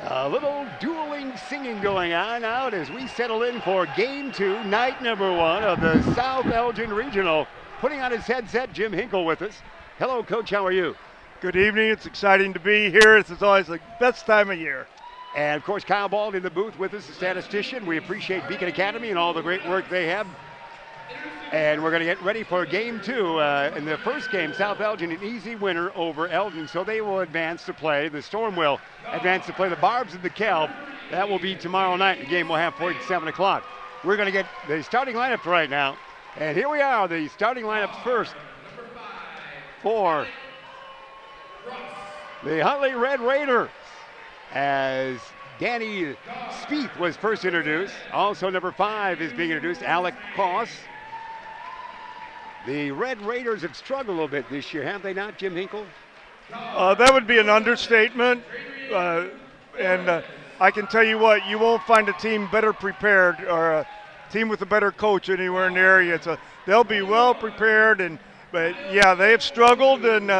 A little dueling singing going on out as we settle in for game two, night number one of the South Elgin Regional. Putting on his headset, Jim Hinkle with us. Hello, Coach. How are you? Good evening. It's exciting to be here. This is always the best time of year. And of course, Kyle Bald in the booth with us, the statistician. We appreciate Beacon Academy and all the great work they have. And we're going to get ready for game two. In the first game, South Elgin an easy winner over Elgin, so they will advance to play. The Storm will advance to play the Barbs and the Kelp. That will be tomorrow night. The game will have for you at 7 o'clock. We're going to get the starting lineup right now. And here we are, the starting lineups first for the Huntley Red Raiders, as Danny Spieth was first introduced. Also number 5 is being introduced, Alec Cross. The Red Raiders have struggled a little bit this year, have they not, Jim Hinkle? That would be an understatement. And I can tell you what, you won't find a team better prepared or a team with a better coach anywhere in the area. They'll be well prepared, but yeah, they have struggled, and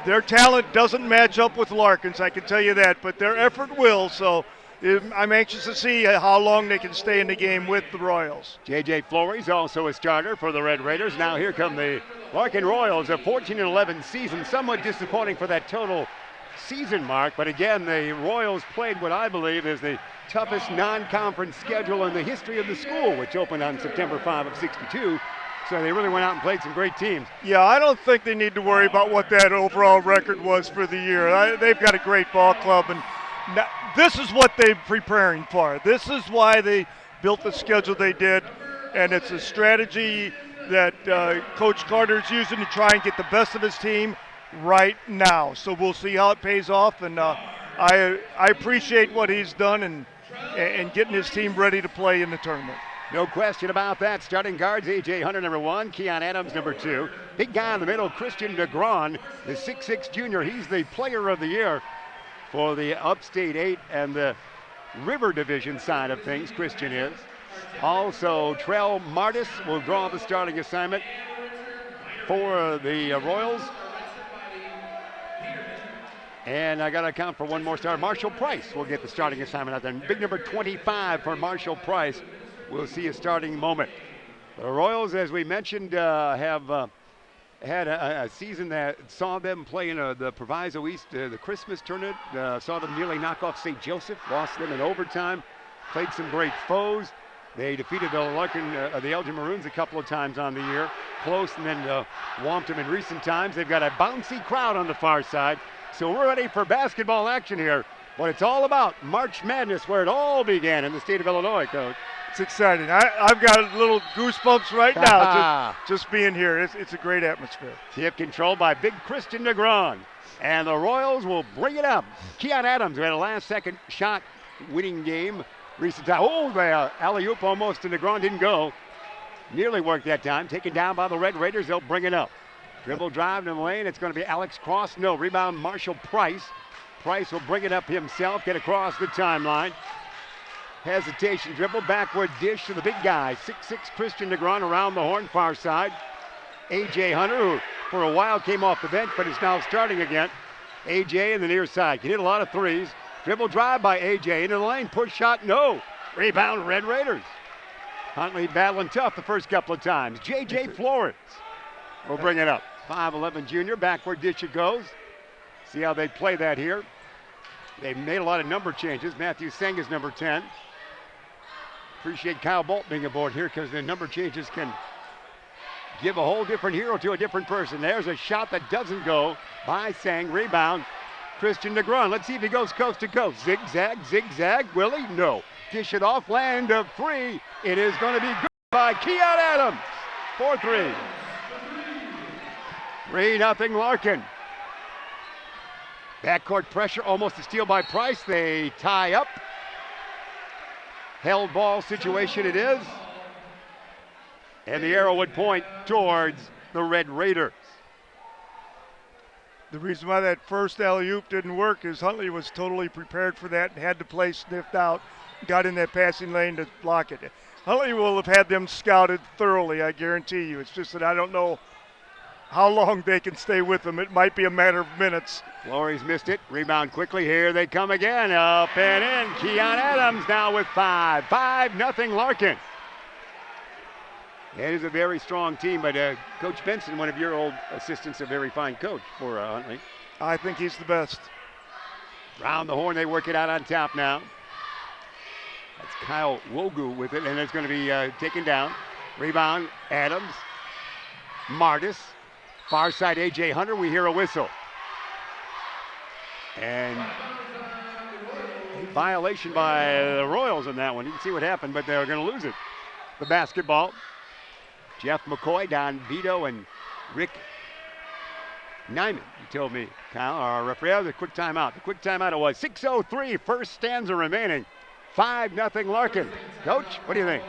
their talent doesn't match up with Larkin's, I can tell you that, but their effort will. So I'm anxious to see how long they can stay in the game with the Royals. J.J. Flores also a starter for the Red Raiders. Now here come the Larkin Royals, a 14-11 season, somewhat disappointing for that total season mark. But again, the Royals played what I believe is the toughest non-conference schedule in the history of the school, which opened on September 5 of '62. So they really went out and played some great teams. Yeah, I don't think they need to worry about what that overall record was for the year. They've got a great ball club, and this is what they're preparing for. This is why they built the schedule they did, and it's a strategy that Coach Carter's using to try and get the best of his team right now. So we'll see how it pays off, and I appreciate what he's done and getting his team ready to play in the tournament. No question about that. Starting guards, A.J. Hunter, number 1. Keon Adams, number 2. Big guy in the middle, Christian DeGron, the 6'6 junior. He's the player of the year for the Upstate 8 and the River Division side of things, Christian is. Also, Trell Martis will draw the starting assignment for the Royals. And I got to account for one more starter. Marshall Price will get the starting assignment out there. Big number 25 for Marshall Price. We'll see a starting moment. The Royals, as we mentioned, have had a season that saw them play in the Proviso East, the Christmas tournament. Saw them nearly knock off St. Joseph, lost them in overtime. Played some great foes. They defeated the Larkin, the Elgin Maroons a couple of times on the year. Close, and then whomped them in recent times. They've got a bouncy crowd on the far side. So we're ready for basketball action here. But it's all about March Madness, where it all began in the state of Illinois, Coach. It's exciting. I've got little goosebumps right now just being here. It's a great atmosphere. Tip controlled by big Christian DeGron. And the Royals will bring it up. Keon Adams, who had a last-second shot winning game recent time. Oh, the alley-oop almost, and DeGron didn't go. Nearly worked that time. Taken down by the Red Raiders. They'll bring it up. Dribble drive in the lane. It's going to be Alex Cross. No, rebound Marshall Price. Price will bring it up himself, get across the timeline. Hesitation dribble, backward dish to the big guy. 6'6 Christian DeGron around the horn, far side. A.J. Hunter, who for a while came off the bench, but is now starting again. A.J. in the near side, can hit a lot of threes. Dribble drive by A.J. into the lane, push shot, no. Rebound, Red Raiders. Huntley battling tough the first couple of times. J.J. Flores will bring it up. 5'11 junior, backward dish it goes. See how they play that here. They've made a lot of number changes. Matthew Seng is number 10. Appreciate Kyle Bolt being aboard here, because the number changes can give a whole different hero to a different person. There's a shot that doesn't go by Sang. Rebound, Christian DeGron. Let's see if he goes coast to coast. Zigzag, zigzag. Will he? No. Dish it off, land of 3. It is going to be good by Keon Adams. 4-3. 3-0 Larkin. Backcourt pressure, almost a steal by Price. They tie up. Held ball situation it is. And the arrow would point towards the Red Raiders. The reason why that first alley-oop didn't work is Huntley was totally prepared for that and had the play sniffed out, got in that passing lane to block it. Huntley will have had them scouted thoroughly, I guarantee you. It's just that I don't know how long they can stay with them. It might be a matter of minutes. Flores missed it. Rebound quickly. Here they come again. Up and in. Keon Adams now with 5. 5-0 Larkin. It is a very strong team, but Coach Benson, one of your old assistants, a very fine coach for Huntley. I think he's the best. Round the horn, they work it out on top now. That's Kyle Wogu with it, and it's going to be taken down. Rebound, Adams. Martis. Far side, A.J. Hunter. We hear a whistle. And a violation by the Royals on that one. You can see what happened, but they're going to lose it. The basketball. Jeff McCoy, Don Vito, and Rick Nyman, you told me, Kyle, our referee. That was a quick timeout. The quick timeout it was. 6:03, first stanza remaining. 5-0 Larkin. Coach, what do you think?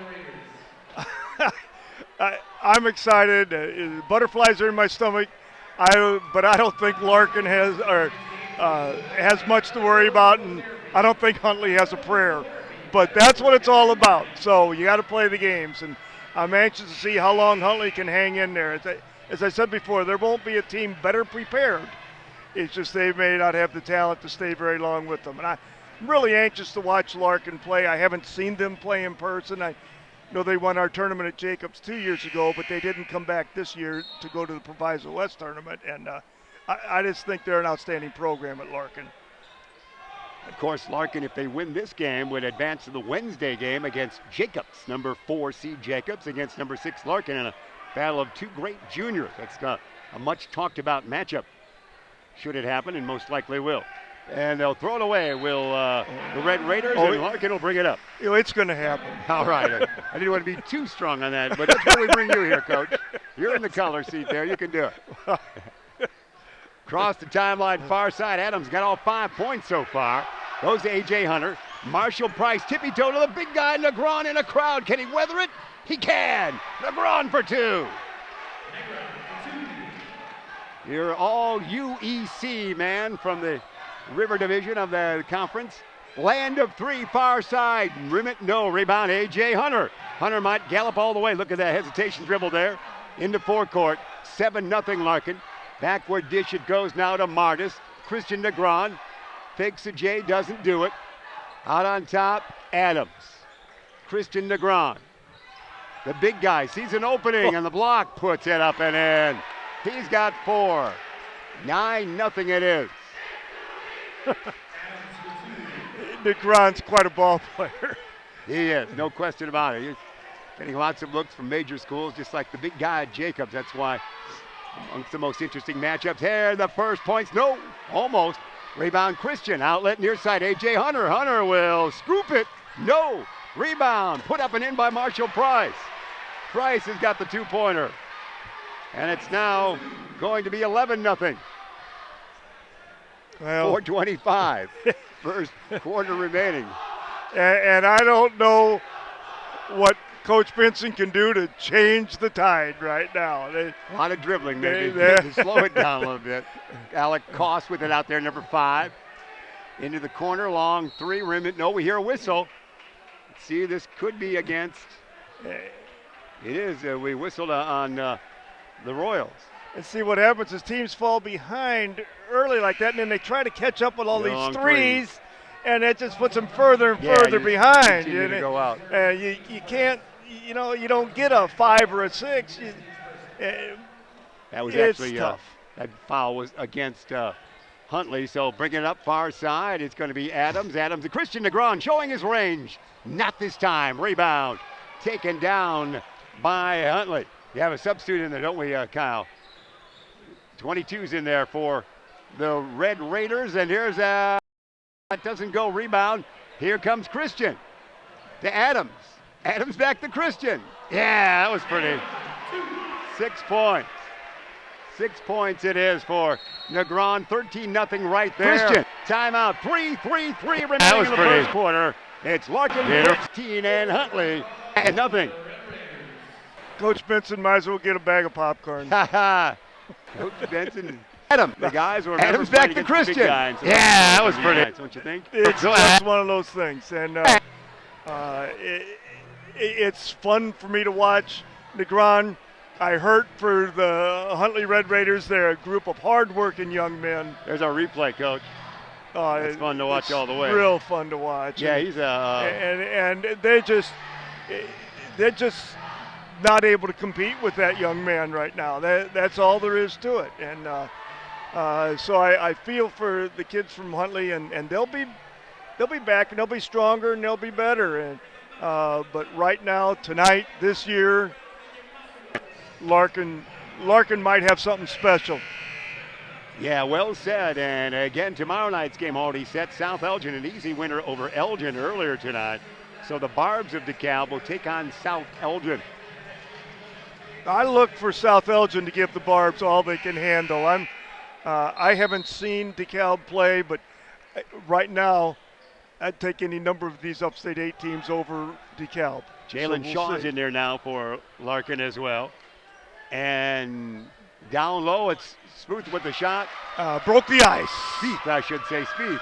I'm excited. Butterflies are in my stomach. But I don't think Larkin has much to worry about, and I don't think Huntley has a prayer. But that's what it's all about. So you got to play the games, and I'm anxious to see how long Huntley can hang in there. As I said before, there won't be a team better prepared. It's just they may not have the talent to stay very long with them. And I'm really anxious to watch Larkin play. I haven't seen them play in person. I know they won our tournament at Jacobs 2 years ago, but they didn't come back this year to go to the Proviso West tournament. And I just think they're an outstanding program at Larkin. Of course, Larkin, if they win this game, would advance to the Wednesday game against Jacobs, number 4 seed Jacobs against number 6 Larkin in a battle of two great juniors. That's a much talked about matchup. Should it happen, and most likely will. And they'll throw it away. Will the Red Raiders, and Larkin will bring it up. It's going to happen. All right. I didn't want to be too strong on that, but that's why we bring you here, Coach. You're in the color seat there. You can do it. Across the timeline, far side. Adams got all 5 points so far. Goes to A.J. Hunter. Marshall Price tippy-toe to the big guy, Negron, in a crowd. Can he weather it? He can. Negron for 2. You're all UEC, man, from the River Division of the conference. Land of 3, far side. Rim it, no. Rebound, A.J. Hunter. Hunter might gallop all the way. Look at that hesitation dribble there. Into forecourt. 7-0 Larkin. Backward dish it goes now to Martis. Christian Negron. Fakes a J, doesn't do it. Out on top, Adams. Christian Negron. The big guy sees an opening and the block, puts it up and in. He's got 4. 9-0 it is. Negron's quite a ball player. He is, no question about it. He's getting lots of looks from major schools, just like the big guy at Jacobs. That's why amongst the most interesting matchups. Here, the first points. No, almost. Rebound, Christian. Outlet near side, A.J. Hunter. Hunter will scoop it. No. Rebound. Put up and in by Marshall Price. Price has got the 2-pointer. And it's now going to be 11-0. Well, 4:25. First quarter remaining. And I don't know what Coach Benson can do to change the tide right now. A lot of dribbling, maybe, to slow it down a little bit. Alec Koss with it out there, number 5. Into the corner, long 3, rim it. No, we hear a whistle. Let's see, this could be against. It is. We whistled on the Royals. And see what happens is teams fall behind early like that, and then they try to catch up with all these threes, and it just puts them further and further behind. You to go out. You can't, you don't get a 5 or a 6. That was actually tough. That foul was against Huntley, so bringing it up far side, it's going to be Adams. Adams, the Christian Negron showing his range. Not this time. Rebound taken down by Huntley. You have a substitute in there, don't we, Kyle? 22's in there for the Red Raiders, and here's that doesn't go. Rebound. Here comes Christian to Adams. Adams back to Christian. Yeah, that was pretty. 6 points. 6 points it is for Negron. 13-0 right there. Christian. Timeout. 3-3-3 remaining in the first quarter. It's Larkin 15 and Huntley and nothing. Coach Benson might as well get a bag of popcorn. Coach Benson. Adam, the guys were Adams back to Christian. Yeah, that was pretty. Don't you think? It's just one of those things, and it's fun for me to watch. Negron I hurt for the Huntley Red Raiders. They're a group of hard-working young men. There's our replay, Coach. It's fun to watch all the way. Real fun to watch. Yeah, and they're just not able to compete with that young man right now. That's all there is to it. And so I feel for the kids from Huntley, and they'll be back, and they'll be stronger, and they'll be better. And but right now, tonight, this year, Larkin might have something special. Yeah, well said. And again, tomorrow night's game already set. South Elgin, an easy winner over Elgin earlier tonight. So the Barbs of DeKalb will take on South Elgin. I look for South Elgin to give the Barbs all they can handle. I haven't seen DeKalb play, but right now, I'd take any number of these Upstate 8 teams over DeKalb. Jalen Shaw's in there now for Larkin as well. And down low, it's Smoot with the shot. Broke the ice. Spieth, I should say, Spieth.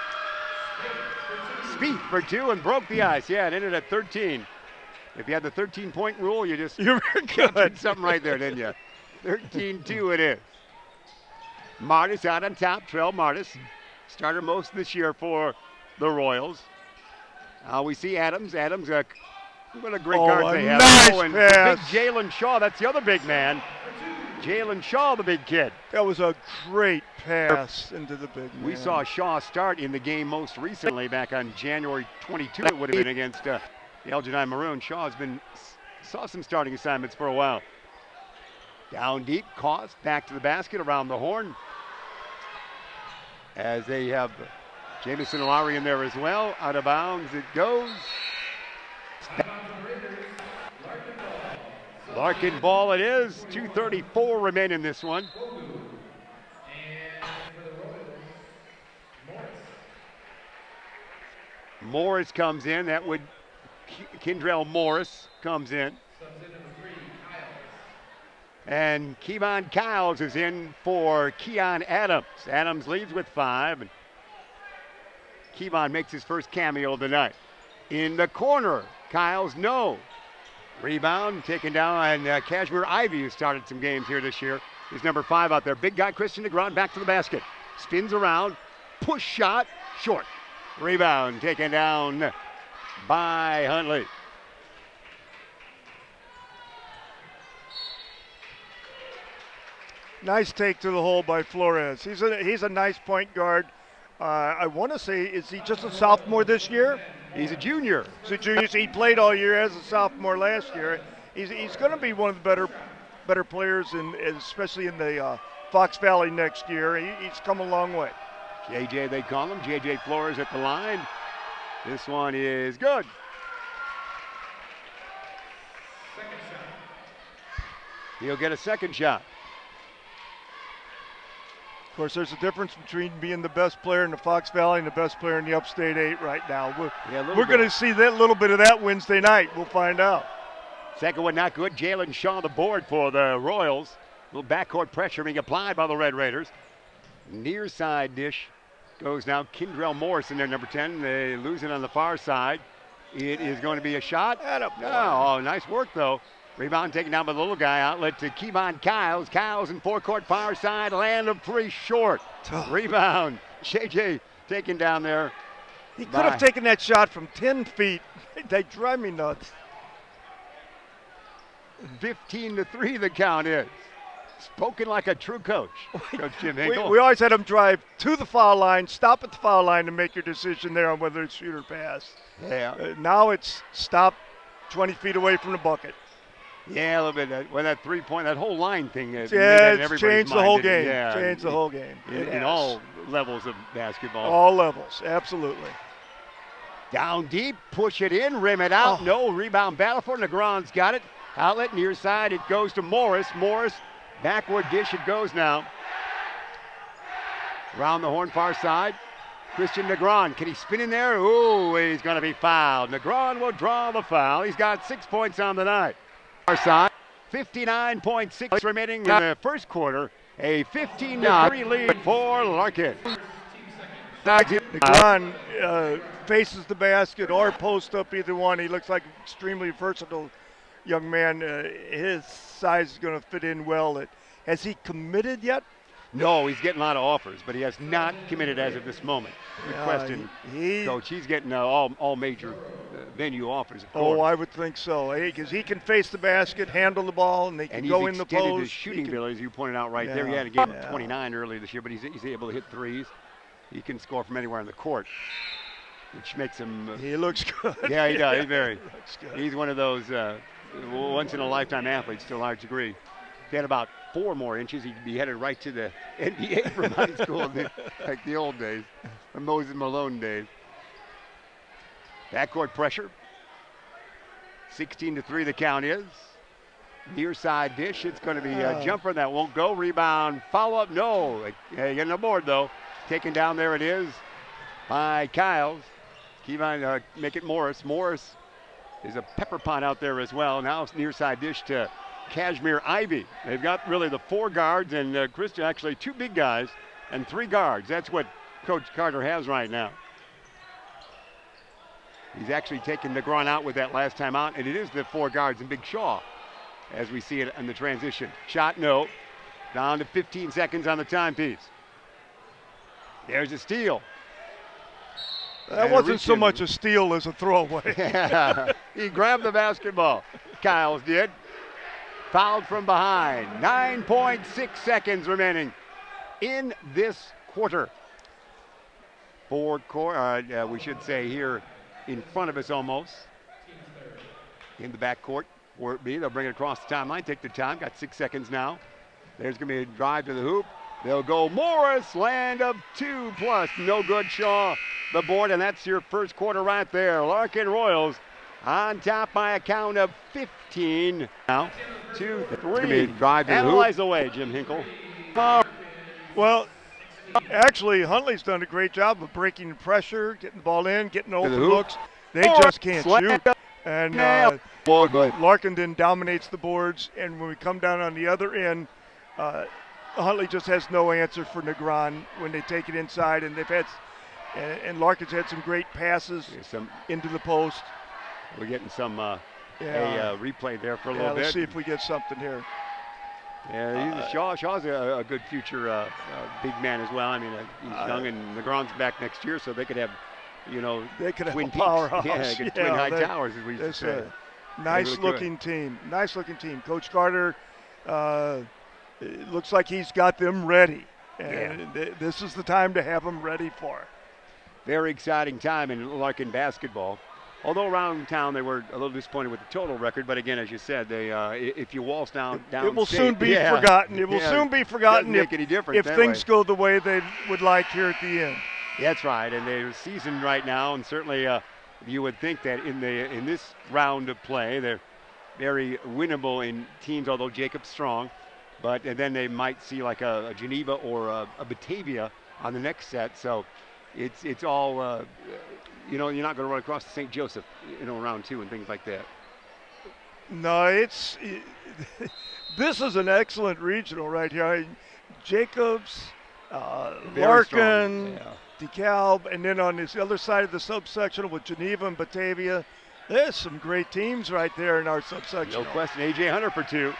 Spieth for two and broke the ice. Yeah, it ended at 13. If you had the 13-point rule, you were captured something right there, didn't you? 13-2 it is. Martis out on top. Trell Martis, starter most this year for the Royals. We see Adams. Adams, what a great guard they have. Nice and pass. Big Jalen Shaw, that's the other big man. Jalen Shaw, the big kid. That was a great pass into the big man. We saw Shaw start in the game most recently back on January 22. It would have been against the Elgin Maroon. Shaw saw some starting assignments for a while. Down deep, Cost back to the basket around the horn. As they have Jamison Lowry in there as well. Out of bounds it goes. Larkin ball it is. 2:34 remain in this one. Morris comes in. That would Kendrell Morris comes in. And Kevon Kyles is in for Keon Adams. Adams leads with 5. And Kevon makes his first cameo of the night. In the corner, Kyles no. Rebound taken down, and Kashmir Ivy, who started some games here this year, is number 5 out there. Big guy Christian DeGron back to the basket. Spins around, push shot, short. Rebound taken down by Huntley. Nice take to the hole by Flores. He's a nice point guard. I want to say, is he just a sophomore this year? He's a junior. He's a junior. So he played all year as a sophomore last year. He's going to be one of the better players, especially in the Fox Valley next year. He's come a long way. JJ, they call him. JJ Flores at the line. This one is good. He'll get a second shot. Of course, there's a difference between being the best player in the Fox Valley and the best player in the Upstate 8 right now. We're going to see that little bit of that Wednesday night. We'll find out. Second one not good. Jalen Shaw the board for the Royals. A little backcourt pressure being applied by the Red Raiders. Near side dish goes now Kendrell Morris in there, number 10. They lose it on the far side. It is going to be a shot. Oh, nice work, though. Rebound taken down by the little guy. Outlet to Kevon Kyles. Kyles in forecourt far side. Land of 3 short. Rebound. JJ taken down there. He could have taken that shot from 10 feet. They drive me nuts. 15-3 the count is. Spoken like a true coach. Coach Jim Hinkle. We always had him drive to the foul line, stop at the foul line to make your decision there on whether it's shoot or pass. Yeah. Now it's stop 20 feet away from the bucket. Yeah, a little bit. When that 3-point, that whole line thing. It's changed the whole game. Yeah, changed the whole game. In all levels of basketball. All levels, absolutely. Down deep, push it in, rim it out. No, rebound battle for Negron's got it. Outlet near side, it goes to Morris. Morris, backward dish it goes now. Around the horn far side. Christian Negron, can he spin in there? Ooh, he's going to be fouled. Negron will draw the foul. He's got 6 points on the night. Far side, 59.6 remaining in the first quarter. A 15-3 lead for Larkin. Negron faces the basket or post up, either one. He looks like an extremely versatile young man. His size is going to fit in well. Has he committed yet? No, he's getting a lot of offers, but he has not committed as of this moment. Good question, Coach. He's getting all major venue offers, of course. Oh, I would think so, because he can face the basket, handle the ball, and they can go in the post. And he's extended his shooting ability, as you pointed out right there. He had a game of 29 earlier this year, but he's able to hit threes. He can score from anywhere in the court, which makes him. He looks good. Yeah, he does. He's one of those once-in-a-lifetime athletes to a large degree. If he had about 4 more inches, he'd be headed right to the NBA from high school, like the old days, the Moses Malone days. Backcourt pressure. 16-3 the count is. Near side dish. It's going to be a jumper that won't go. Rebound. Follow-up. No. Getting a board, though. Taken down. There it is by Kyles. Keep on make it Morris. Morris is a pepper pot out there as well. Now it's near side dish to Kashmir Ivy. They've got really the 4 guards and Christian, actually 2 big guys and 3 guards. That's what Coach Carter has right now. He's actually taken Negron out with that last time out, and it is the 4 guards and Big Shaw as we see it in the transition. Shot, no. Down to 15 seconds on the timepiece. There's a steal. That wasn't so much a steal as a throwaway. He grabbed the basketball. Kyles did. Fouled from behind. 9.6 seconds remaining in this quarter. We should say here in front of us almost. In the backcourt, where it be. They'll bring it across the timeline. Take the time. Got 6 seconds now. There's going to be a drive to the hoop. They'll go Morris. Land of 2+. No good. Shaw the board, and that's your first quarter right there. Larkin Royals on top by a count of 15. Now, 2, 3. Drive Analyze away, Jim Hinkle. Well, actually, Huntley's done a great job of breaking the pressure, getting the ball in, getting open looks. They just can't shoot. And Larkin then dominates the boards, and when we come down on the other end, Huntley just has no answer for Negron when they take it inside, and and Larkin's had some great passes into the post. We're getting some a replay there for a little bit. Let's see if we get something here. Yeah, Shaw's a good future big man as well. I mean, he's young, and Negron's back next year, so they could have, they could twin have a powerhouse. Yeah, twin high towers, as we used to say. Nice-looking team. Nice-looking team. Coach Carter, it looks like he's got them ready, and this is the time to have them ready for it. Very exciting time in Larkin basketball. Although around town they were a little disappointed with the total record, but again, as you said, they if you waltz down it will soon be forgotten. It will soon be forgotten if things go the way they would like here at the end. That's right, and they're seasoned right now, and certainly you would think that in this round of play, they're very winnable in teams. Although Jacob's strong, but and then they might see like a Geneva or a Batavia on the next set. So it's all. You're not going to run across the St. Joseph, round 2 and things like that. No, this is an excellent regional right here. Jacobs, Larkin, DeKalb, and then on this other side of the subsection with Geneva and Batavia, there's some great teams right there in our subsection. No question. A.J. Hunter for 2.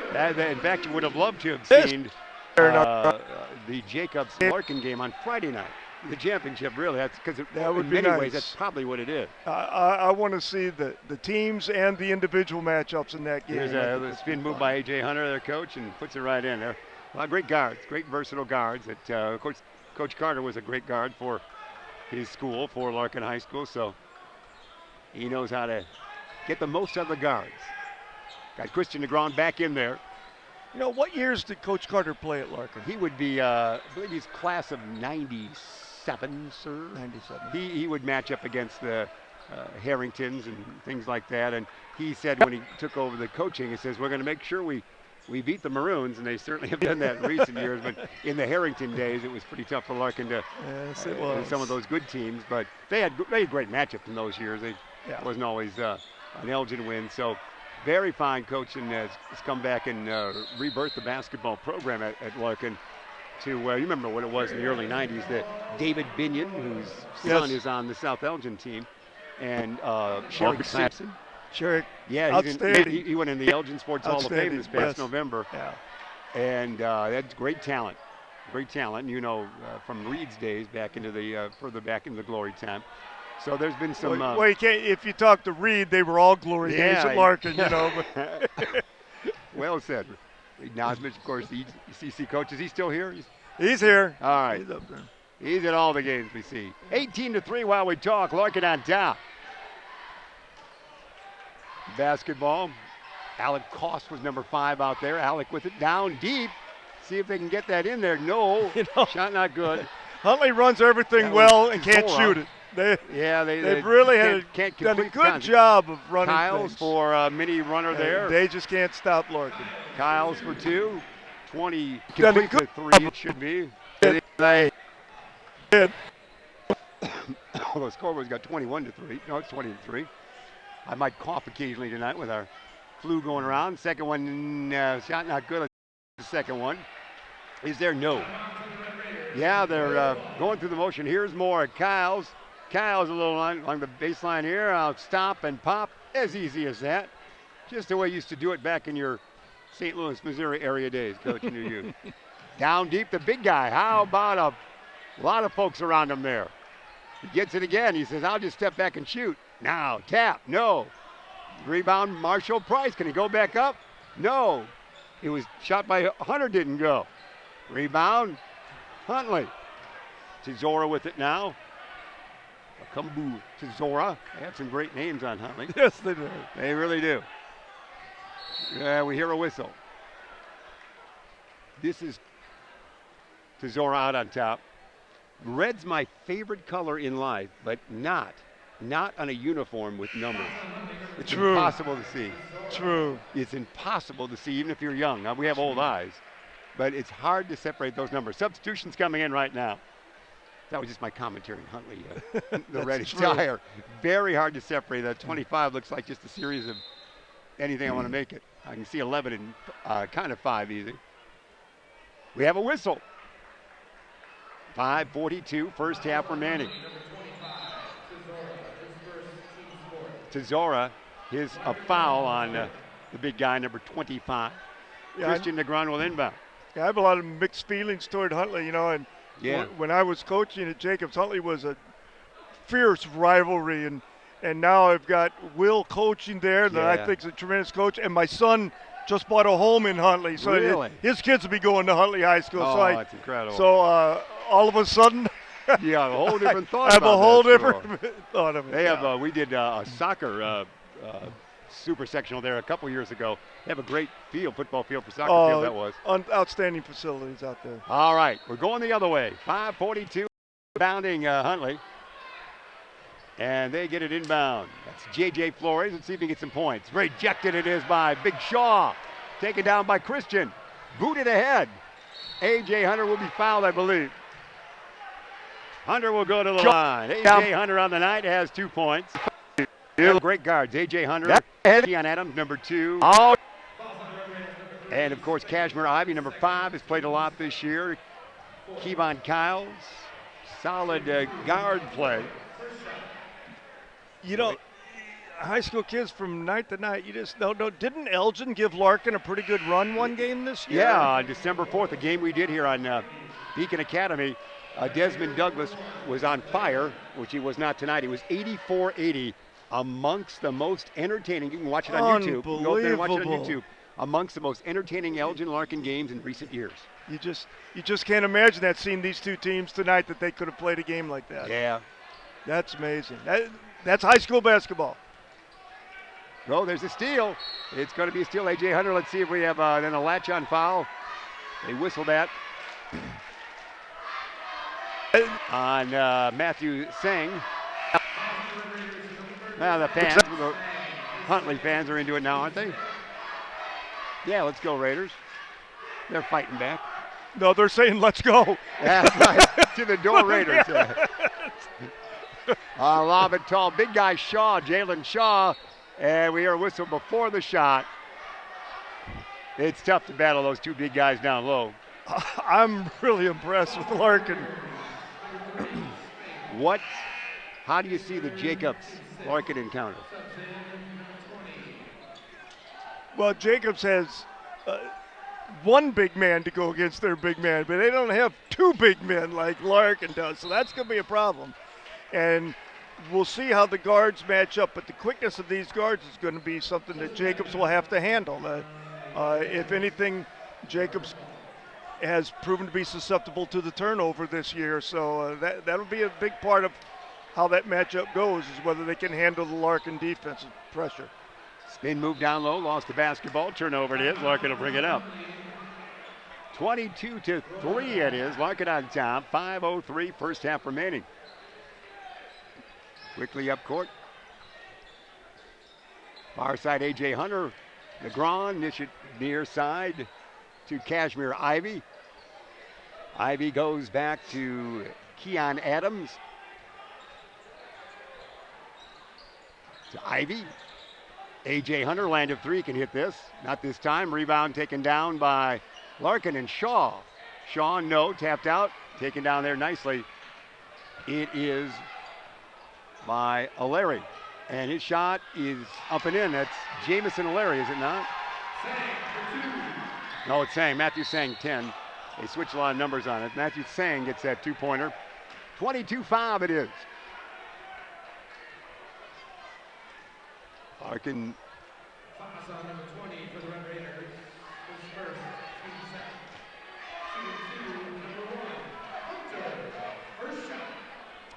In fact, you would have loved to have seen the Jacobs-Larkin game on Friday night. The championship, really. That's because in many ways that's probably what it is. I want to see the teams and the individual matchups in that game. There's a spin move by A.J. Hunter, their coach, and puts it right in there. A lot of great guards, great versatile guards. Of course, Coach Carter was a great guard for his school, for Larkin High School, so he knows how to get the most out of the guards. Got Christian Negron back in there. What years did Coach Carter play at Larkin? He would be, I believe he's class of 97, sir. 97. He would match up against the Harringtons and things like that. And he said when he took over the coaching, he says, we're going to make sure we beat the Maroons. And they certainly have done that in recent years. But in the Harrington days, it was pretty tough for Larkin to some of those good teams. But they had great matchups in those years. It wasn't always an Elgin win. So very fine coach, and has come back and rebirthed the basketball program at Larkin. You remember what it was in the early 90s, that David Binion, whose son is on the South Elgin team, and Sherry Sampson. Sure. Yeah, outstanding. he went in the Elgin Sports Hall of Fame this past November. Yeah. And that's great talent. Great talent, from Reed's days back into the further back into the glory time. So there's been some. Well, you can't. If you talk to Reed, they were all glory days at Larkin, But. Well said. Reed Nosmich, of course, the ECC coach. Is he still here? He's here. All right. He's up there. He's at all the games we see. 18-3 while we talk. Larkin on top. Basketball. Alec Koss was number 5 out there. Alec with it down deep. See if they can get that in there. No, shot not good. Huntley runs everything well and can't shoot it. They've really done a good job of running Kyles things. for a mini runner there. They just can't stop Larkin. Kyles for 2. 20 complete the 3 it should be. They did. Although scoreboard's got 21-3. No, it's 20-3. I might cough occasionally tonight with our flu going around. Second one, shot not good. The second one. Is there? No. Yeah, they're going through the motion. Here's more at Kyles. Kyles a little along the baseline here. I'll stop and pop. As easy as that. Just the way you used to do it back in your St. Louis, Missouri area days, Coach, knew you. Down deep, the big guy. How about a lot of folks around him there? He gets it again. He says, I'll just step back and shoot. Now, tap. No. Rebound, Marshall Price. Can he go back up? No. It was shot by Hunter, didn't go. Rebound, Huntley. Tizora with it now. Akumbu Tizora. They have some great names on Huntley. Yes, they do. They really do. We hear a whistle. This is Tizora out on top. Red's my favorite color in life, but not on a uniform with numbers. It's impossible to see. True. It's impossible to see, even if you're young. Now, we have old eyes, but it's hard to separate those numbers. Substitutions coming in right now. That was just my commentary on Huntley, the red attire. Very hard to separate. That 25 looks like just a series of anything I want to make it. I can see 11 and kind of 5 easy. We have a whistle. 5:42, first half remaining. Tizora, a foul on the big guy, number 25. Yeah, Christian Negron will inbound. Yeah, I have a lot of mixed feelings toward Huntley, and when I was coaching at Jacobs, Huntley was a fierce rivalry, and now I've got Will coaching there that I think is a tremendous coach, and my son just bought a home in Huntley, so his kids will be going to Huntley High School. Oh, that's incredible. So all of a sudden, you have a whole different thought. I have a whole different thought of it. They have. We did a soccer super sectional there a couple years ago. They have a great football field for soccer field. That was outstanding facilities out there. All right, we're going the other way. 5:42, bounding Huntley, and they get it inbound. That's J.J. Flores. Let's see if he gets some points. Rejected it is by Big Shaw. Taken down by Christian. Booted ahead. A.J. Hunter will be fouled, I believe. Hunter will go to the line. A.J. Hunter on the night has 2 points. Great guards. A.J. Hunter, Keon Adams, number 2. And, of course, Kashmir Ivey, number 5, has played a lot this year. Kevon Kyles, solid guard play. High school kids from night to night, you just don't know. Didn't Elgin give Larkin a pretty good run one game this year? Yeah, on December 4th, a game we did here on Beacon Academy. Desmond Douglas was on fire, which he was not tonight. He was 84-80, amongst the most entertaining. You can watch it on YouTube. Go there and watch it on YouTube. Amongst the most entertaining Elgin Larkin games in recent years. You just can't imagine that, seeing these two teams tonight, that they could have played a game like that. Yeah. That's amazing. That's high school basketball. Oh, there's a steal. It's going to be a steal. A.J. Hunter, let's see if we have then a latch-on foul. They whistle that on Matthew Singh. Now the fans, the Huntley fans are into it now, aren't they? Yeah, let's go Raiders. They're fighting back. No, they're saying let's go. That's right. To the door Raiders. Lob it tall. Big guy Shaw, Jalen Shaw. And we hear a whistle before the shot. It's tough to battle those two big guys down low. I'm really impressed with Larkin. How do you see the Jacobs-Larkin encounter? Well, Jacobs has one big man to go against their big man, but they don't have two big men like Larkin does, so that's going to be a problem. And we'll see how the guards match up, but the quickness of these guards is going to be something that Jacobs will have to handle. If anything, Jacobs has proven to be susceptible to the turnover this year, so that'll be a big part of how that matchup goes, is whether they can handle the Larkin defensive pressure. Spin move down low, lost the basketball, turnover it is. Larkin will bring it up. 22-3 it is. Larkin on top. 5:03 first half remaining. Quickly up court. Far side A.J. Hunter. Negron, dish it near side to Kashmir Ivy. Ivy goes back to Keon Adams. To Ivy. A.J. Hunter, land of three, can hit this. Not this time. Rebound taken down by Larkin and Shaw. Shaw, no, tapped out. Taken down there nicely. It is by O'Leary. And his shot is up and in. That's Jamison O'Leary, is it not? No, it's Sang. Matthew Sang, 10. They switched a lot of numbers on it. Matthew Sang gets that two-pointer. 22-5 it is. Larkin.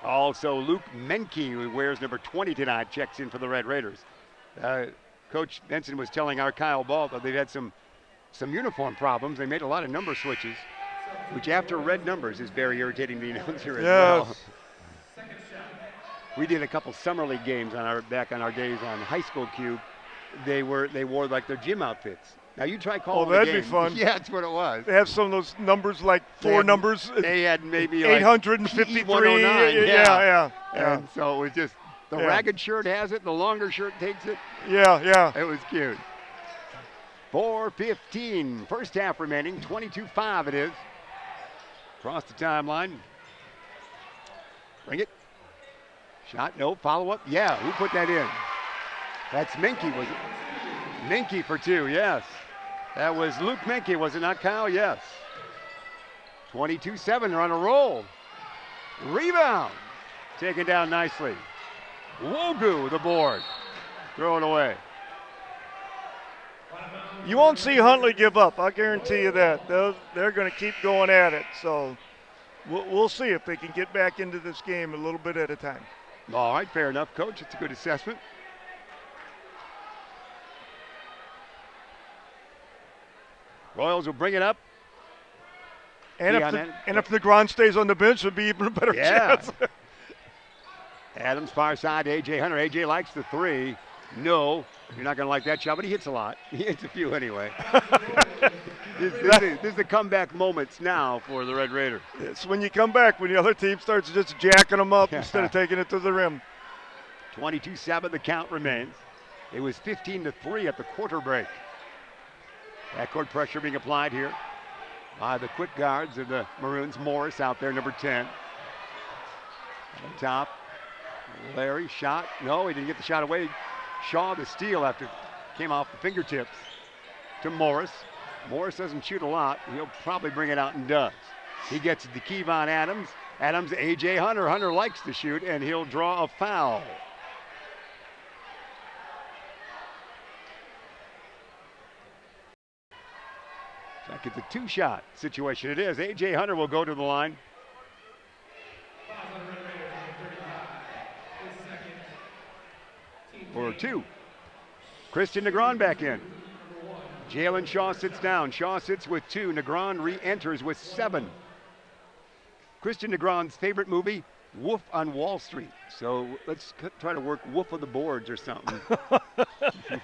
Also, Luke Menke, who wears number 20 tonight, checks in for the Red Raiders. Coach Benson was telling our Kyle Ball that they've had some uniform problems. They made a lot of number switches, which after red numbers is very irritating to the announcer as well. We did a couple summer league games back on our days on High School Cube. They wore like their gym outfits. Now you try calling the game. Oh, that'd be fun. Yeah, that's what it was. They have some of those numbers, like numbers. They had maybe 853. Like 109. Yeah. And so it was just the ragged shirt has it, the longer shirt takes it. Yeah. It was cute. 4:15, first half remaining. 22-5 it is. Across the timeline. Bring it. Shot, no, follow-up. Yeah, who put that in? That's Menke, was it? Menke for two, yes. That was Luke Menke, was it not, Kyle? Yes. 22-7, they're on a roll. Rebound. Taken down nicely. Wogu, the board. Throw it away. You won't see Huntley give up, I'll guarantee you that. They're going to keep going at it, so we'll see if they can get back into this game a little bit at a time. All right, fair enough, Coach. It's a good assessment. Royals will bring it up. And if Negron stays on the bench, it'll be even a better chance. Adams, far side, A.J. Hunter. A.J. likes the three. No, you're not going to like that shot, but he hits a lot. He hits a few anyway. This is the comeback moments now for the Red Raiders. It's when you come back, when the other team starts just jacking them up instead of taking it to the rim. 22-7, the count remains. It was 15-3 at the quarter break. Backcourt pressure being applied here by the quick guards of the Maroons. Morris out there, number 10. On top, Larry, shot. No, he didn't get the shot away. Shaw the steal after it came off the fingertips to Morris. Morris doesn't shoot a lot. He'll probably bring it out and does. He gets it to Kevon Adams. Adams, A.J. Hunter. Hunter likes to shoot, and he'll draw a foul. Like it's a two-shot situation. It is. A.J. Hunter will go to the line. For two. Christian Negron back in. Jalen Shaw sits down. Shaw sits with two. Negron re-enters with 7. Christian Negron's favorite movie, Wolf on Wall Street. So let's try to work Wolf of the Boards or something. A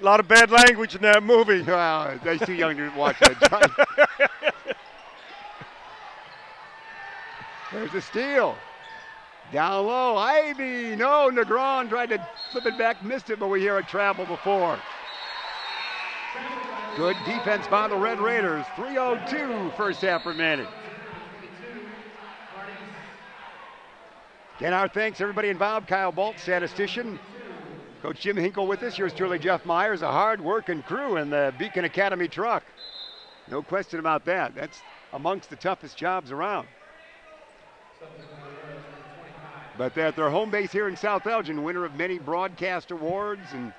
lot of bad language in that movie. Well, they're too young to watch that. There's a steal. Down low, Ivy. No, Negron tried to flip it back, missed it, but we hear a travel before. Good defense by the Red Raiders. 3:02 first half remaining. Again, our thanks everybody involved. Kyle Bolt, statistician. Coach Jim Hinkle with us. Yours truly, Jeff Myers, a hard-working crew in the Beacon Academy truck. No question about that. That's amongst the toughest jobs around. But they're at their home base here in South Elgin, winner of many broadcast awards and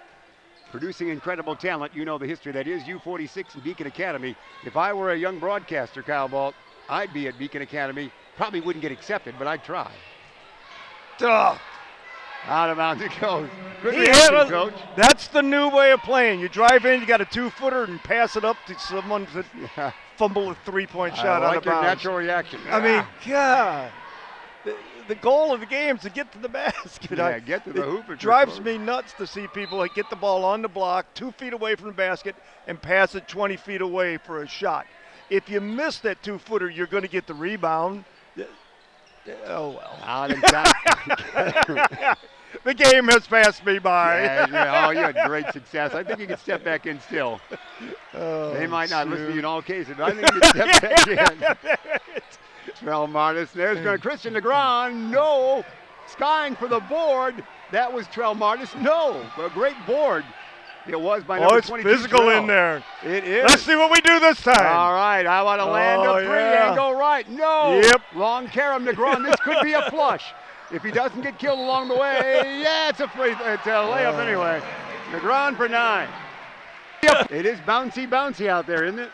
producing incredible talent. You know the history that is U46 and Beacon Academy. If I were a young broadcaster, Kyle Balt, I'd be at Beacon Academy. Probably wouldn't get accepted, but I'd try. Duh. Out of bounds it goes. Good reaction, Coach. That's the new way of playing. You drive in, you got a 2-footer, and pass it up to someone to fumble a 3-point shot out of bounds. I like your natural reaction. I mean, God. The goal of the game is to get to the basket. Yeah, get to the hoop. It drives me nuts to see people like get the ball on the block, 2 feet away from the basket, and pass it 20 feet away for a shot. If you miss that 2-footer, you're going to get the rebound. Oh, well. Out in time. The game has passed me by. Yeah, you had great success. I think you can step back in still. They might not listen to you in all cases, but I think you can step back in. Trell Martis. There's going to Christian Negron. No. Skying for the board. That was Trell Martis. No. A great board. It was by number 22. It's physical Trell. In there. It is. Let's see what we do this time. All right. I want to land a three and go right. No. Yep. Long carom Negron. This could be a flush. If he doesn't get killed along the way, yeah, it's a layup anyway. Negron for 9. It is bouncy out there, isn't it?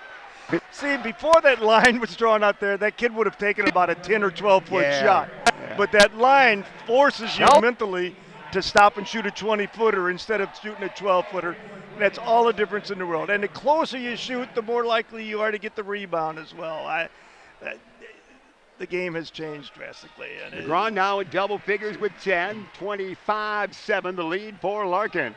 See, before that line was drawn out there, that kid would have taken about a 10 or 12-foot shot. Yeah. But that line forces you mentally to stop and shoot a 20-footer instead of shooting a 12-footer. That's all the difference in the world. And the closer you shoot, the more likely you are to get the rebound as well. The game has changed drastically. Negron now in double figures with 10, 25-7 the lead for Larkin.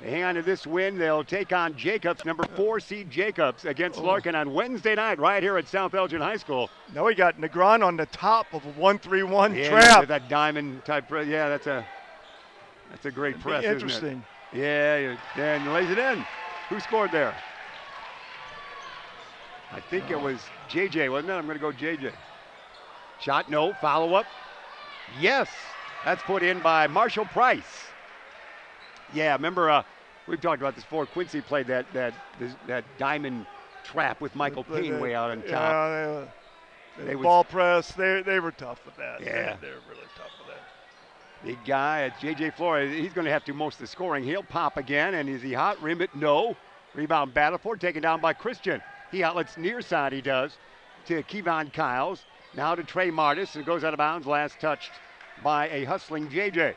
They hang on to this win. They'll take on Jacobs, number 4 seed Jacobs, against Larkin on Wednesday night right here at South Elgin High School. Now we got Negron on the top of a 1-3-1 trap. trap. That diamond type press. Yeah, that's a great press. Interesting. Isn't it? Yeah, and lays it in. Who scored there? I think it was JJ, wasn't it? I'm going to go JJ. Shot, no. Follow up. Yes. That's put in by Marshall Price. Yeah, remember, we've talked about this before. Quincy played that diamond trap with Michael Payne way out on top. Yeah, they ball press. They were tough with that. Yeah. They were really tough with that. Big guy, J.J. Flores. He's going to have to do most of the scoring. He'll pop again, and is he hot? Rim it, no. Rebound Battleford taken down by Christian. He outlets near side, he does, to Kevon Kyles. Now to Trey Martis, and goes out of bounds. Last touched by a hustling J.J.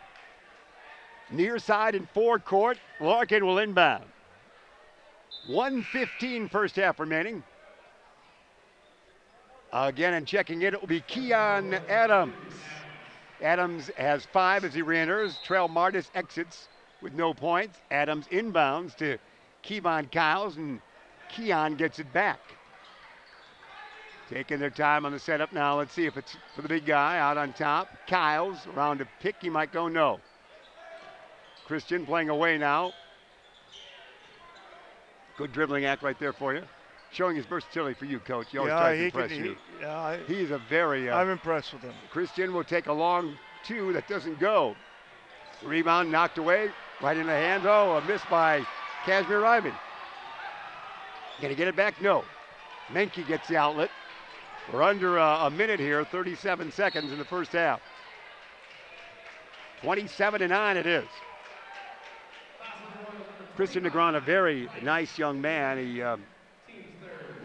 Near side in forecourt, Larkin will inbound. 1:15 first half remaining. Again, and checking in, it will be Keon Adams. Adams has 5 as he re-enters. Trell Martis exits with no points. Adams inbounds to Kevon Kyles, and Keon gets it back. Taking their time on the setup now. Let's see if it's for the big guy out on top. Kyles around to pick. He might go no. Christian playing away now. Good dribbling act right there for you. Showing his versatility for you, Coach. He always tries to impress you. He's a very... I'm impressed with him. Christian will take a long 2 that doesn't go. Rebound knocked away. Right in the hands. Oh, a miss by Kashmir Ryman. Can he get it back? No. Menke gets the outlet. We're under a minute here, 37 seconds in the first half. 27-9 it is. Christian Negron, a very nice young man.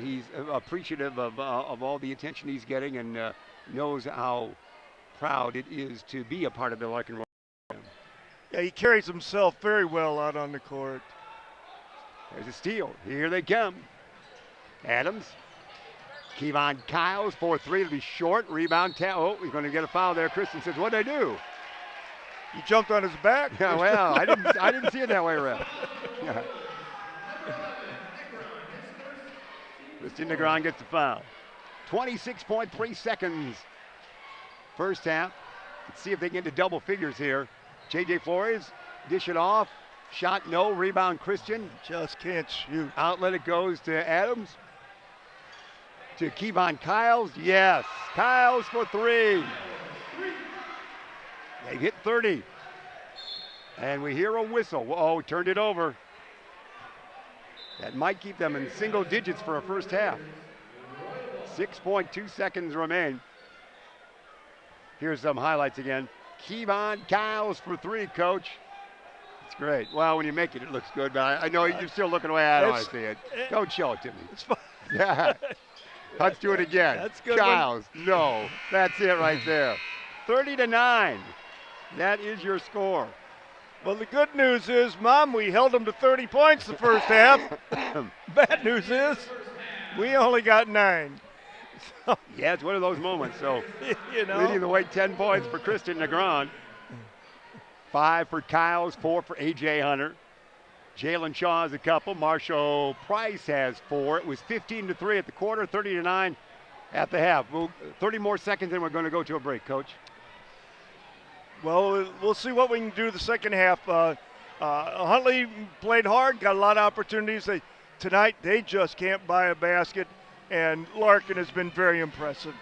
He's appreciative of all the attention he's getting and knows how proud it is to be a part of the Larkin Royals. Yeah, he carries himself very well out on the court. There's a steal. Here they come. Adams. Kevon Kyles, 4-3 to be short. Rebound. Oh, he's going to get a foul there. Christian says, what'd I do? You jumped on his back? Yeah, well, I didn't see it that way, Ref. Yeah. Christian Negron gets the foul. 26.3 seconds. First half. Let's see if they can get to double figures here. J.J. Flores, dish it off. Shot no. Rebound Christian. Just can't shoot. Outlet it goes to Adams. To Kevon Kyles. Yes. Kyles for 3. They hit 30. And we hear a whistle. Oh, turned it over. That might keep them in single digits for a first half. 6.2 seconds remain. Here's some highlights again. Kevon Kyles for three, Coach. It's great. Well, when you make it, it looks good, but I know you're still looking away. I don't want to see it. Don't show it to me. It's fine. Yeah. Let's do it again. That's good. Kyles. No. That's it right there. 30-9. That is your score. Well, the good news is, Mom, we held them to 30 points the first half. Bad news is, we only got 9. So, yeah, it's one of those moments. So, you know, leading the way 10 points for Christian Negron. 5 for Kyles, 4 for A.J. Hunter. Jalen Shaw has a couple. Marshall Price has 4. It was 15-3 at the quarter, 30-9 at the half. 30 more seconds and we're going to go to a break, Coach. Well, we'll see what we can do the second half. Huntley played hard, got a lot of opportunities. Tonight, they just can't buy a basket, and Larkin has been very impressive,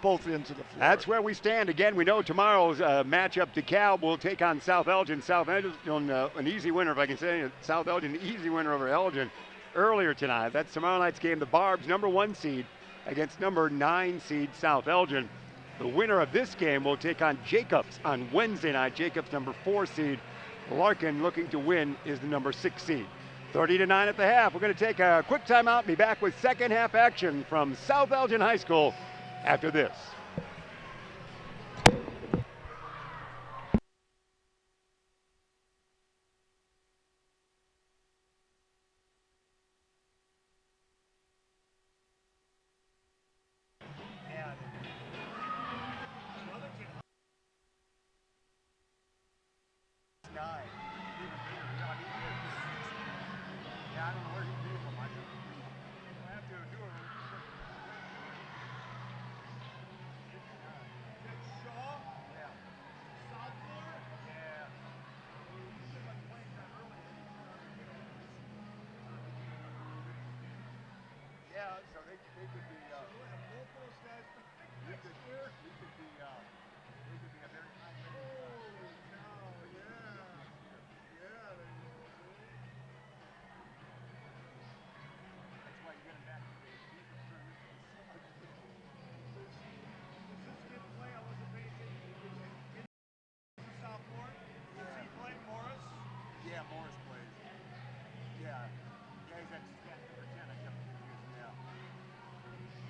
both ends of the floor. That's where we stand. Again, we know tomorrow's matchup, DeKalb will take on South Elgin. South Elgin, an easy winner, if I can say it. South Elgin, an easy winner over Elgin earlier tonight. That's tomorrow night's game. The Barbs, number 1 seed, against number 9 seed South Elgin. The winner of this game will take on Jacobs on Wednesday night. Jacobs, number 4 seed. Larkin, looking to win, is the number 6 seed. 30-9 at the half. We're going to take a quick timeout and be back with second half action from South Elgin High School after this.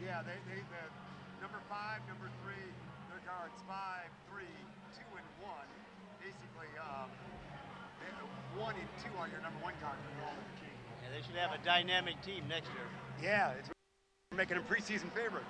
Yeah, the number 5, number 3, their guards 5, 3, 2, and 1. Basically, 1 and 2 are your number 1 guards. Yeah, they should have a dynamic team next year. Yeah, it's making them preseason favorite.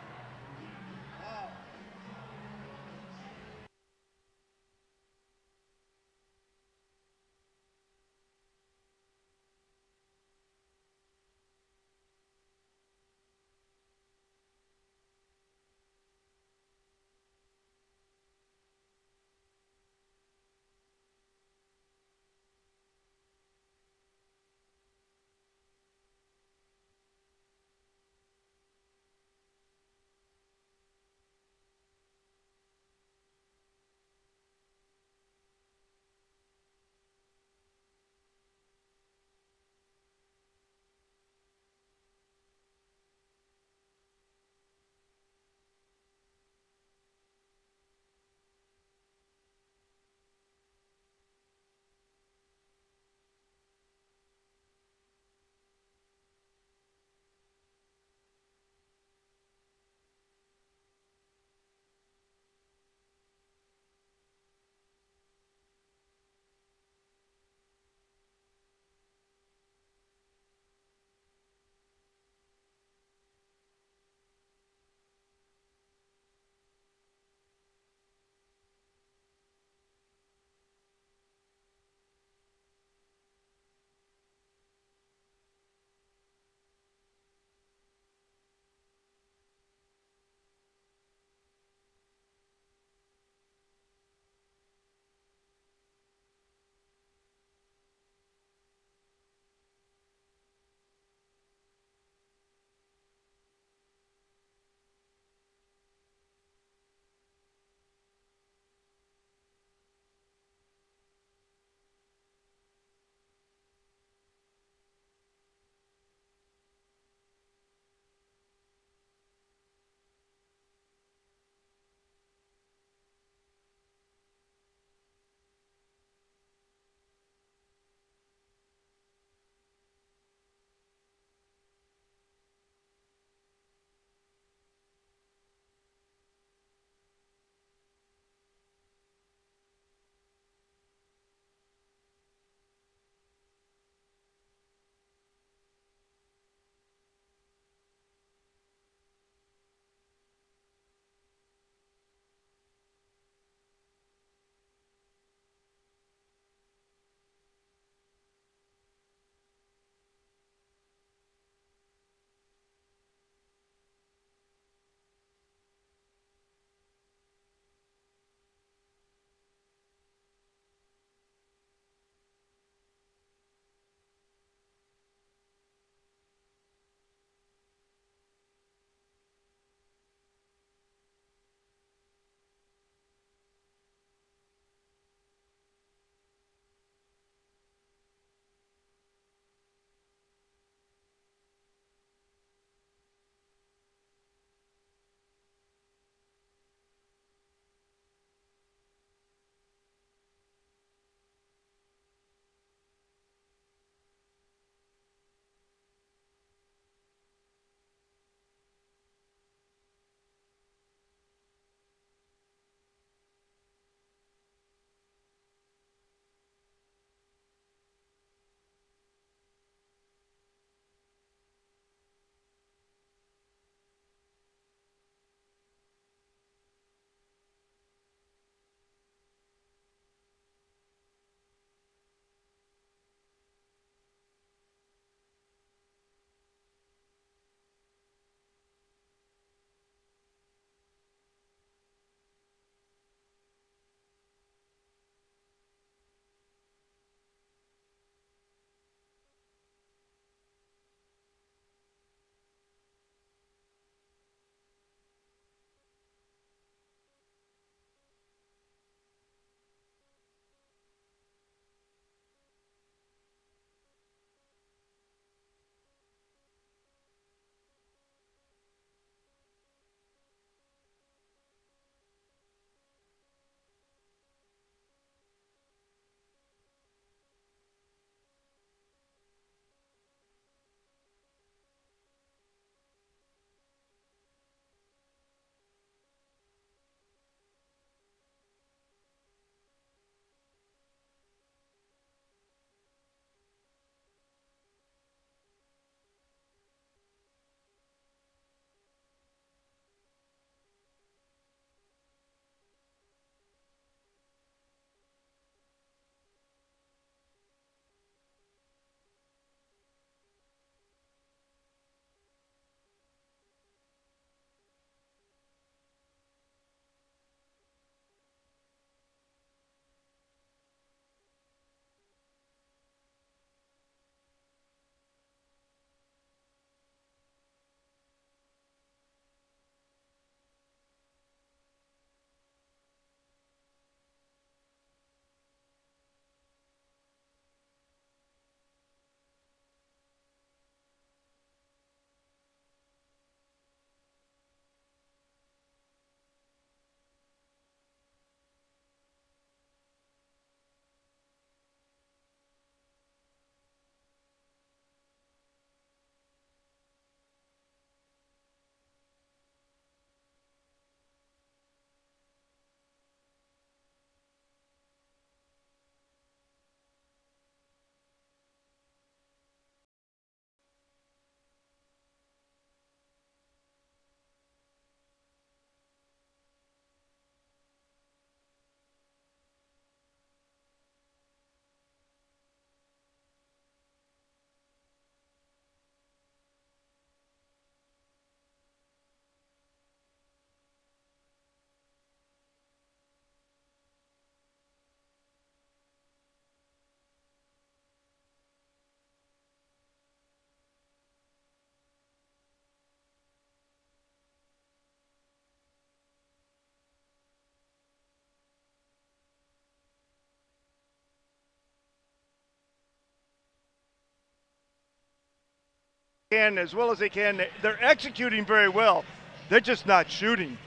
can as well as they can. They're executing very well. They're just not shooting.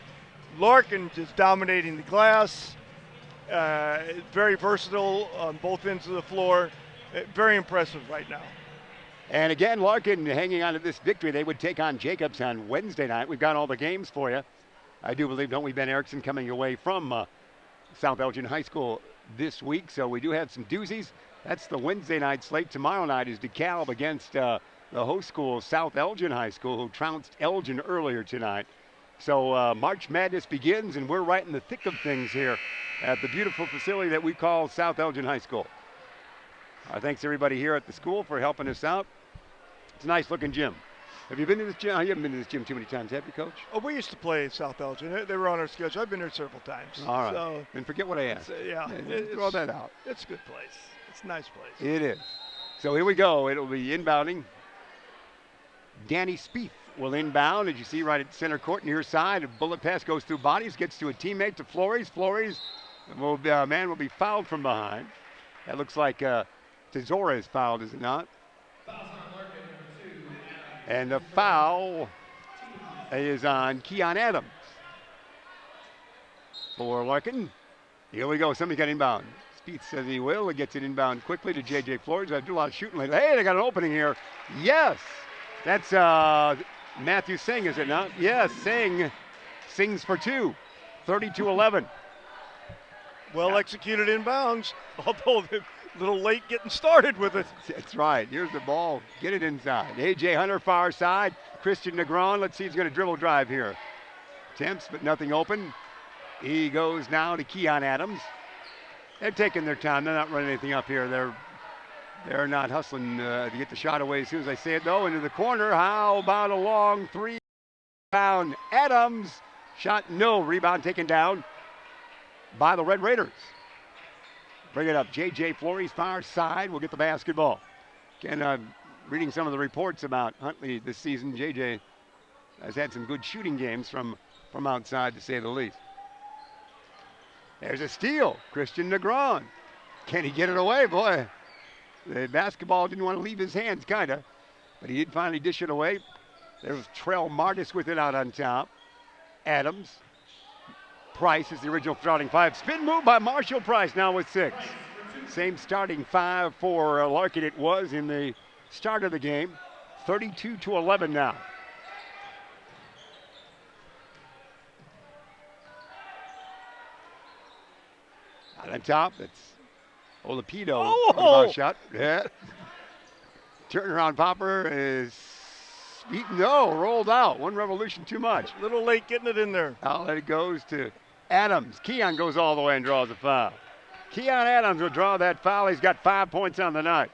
Larkin just dominating the glass. Very versatile on both ends of the floor. Very impressive right now. And again, Larkin hanging on to this victory. They would take on Jacobs on Wednesday night. We've got all the games for you. I do believe, don't we, Ben Erickson coming away from South Elgin High School this week. So we do have some doozies. That's the Wednesday night slate. Tomorrow night is DeKalb against the host school, South Elgin High School, who trounced Elgin earlier tonight. So March Madness begins, and we're right in the thick of things here at the beautiful facility that we call South Elgin High School. Thanks everybody here at the school for helping us out. It's a nice looking gym. Have you been to this gym? You haven't been to this gym too many times, have you, Coach? Oh, we used to play at South Elgin. They were on our schedule. I've been there several times. All right. So and forget what I asked. Throw that out. It's a good place. It's a nice place. It is. So here we go. It'll be inbounding. Danny Spieth will inbound, as you see right at center court near side. A bullet pass goes through bodies, gets to a teammate, to Flores. Flores will be fouled from behind. That looks like Tesora is fouled, is it not? And the foul is on Keon Adams. For Larkin. Here we go. Somebody got inbound. Spieth says he will. He gets it inbound quickly to J.J. Flores. I do a lot of shooting lately. Hey, they got an opening here. Yes. That's Matthew Singh, is it not? Yes, Singh sings for two. 32-11. Well executed inbounds, although a little late getting started with it. That's right. Here's the ball. Get it inside. A.J. Hunter, far side. Christian Negron. Let's see if he's going to dribble drive here. Attempts, but nothing open. He goes now to Keon Adams. They're taking their time. They're not running anything up here. They're not hustling to get the shot away as soon as I say it, though. Into the corner. How about a long three? Rebound. Adams. Shot no. Rebound taken down by the Red Raiders. Bring it up. J.J. Flores, far side, will get the basketball. Again, reading some of the reports about Huntley this season, J.J. has had some good shooting games from outside, to say the least. There's a steal. Christian Negron. Can he get it away? Boy, the basketball didn't want to leave his hands, kind of. But he did finally dish it away. There's Trell Martis with it out on top. Adams. Price is the original starting five. Spin move by Marshall Price now with 6. Same starting five for Larkin it was in the start of the game. 32-11 now. Out on top, that's Olapido. Oh! Shot. Yeah. Turnaround popper is beaten. No, rolled out. One revolution too much. A little late getting it in there. Outlet goes to Adams. Keon goes all the way and draws a foul. Keon Adams will draw that foul. He's got 5 points on the night.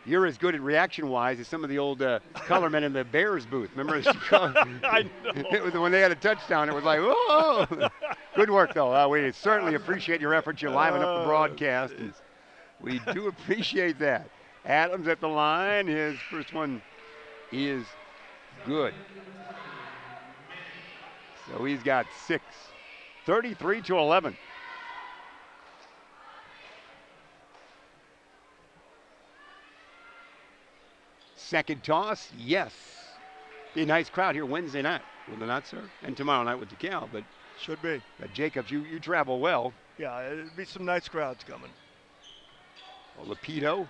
You're as good at reaction-wise as some of the old color men in the Bears booth. Remember? I know. It was when they had a touchdown. It was like, whoa! Good work, though. We certainly appreciate your efforts. You liven up the broadcast. And we do appreciate that. Adams at the line. His first one is good. So he's got 6. 33-11. Second toss, yes. Be a nice crowd here Wednesday night, will it not, sir? And tomorrow night with DeKalb, but should be. But Jacobs, you travel well. Yeah, it'll be some nice crowds coming. Olapido.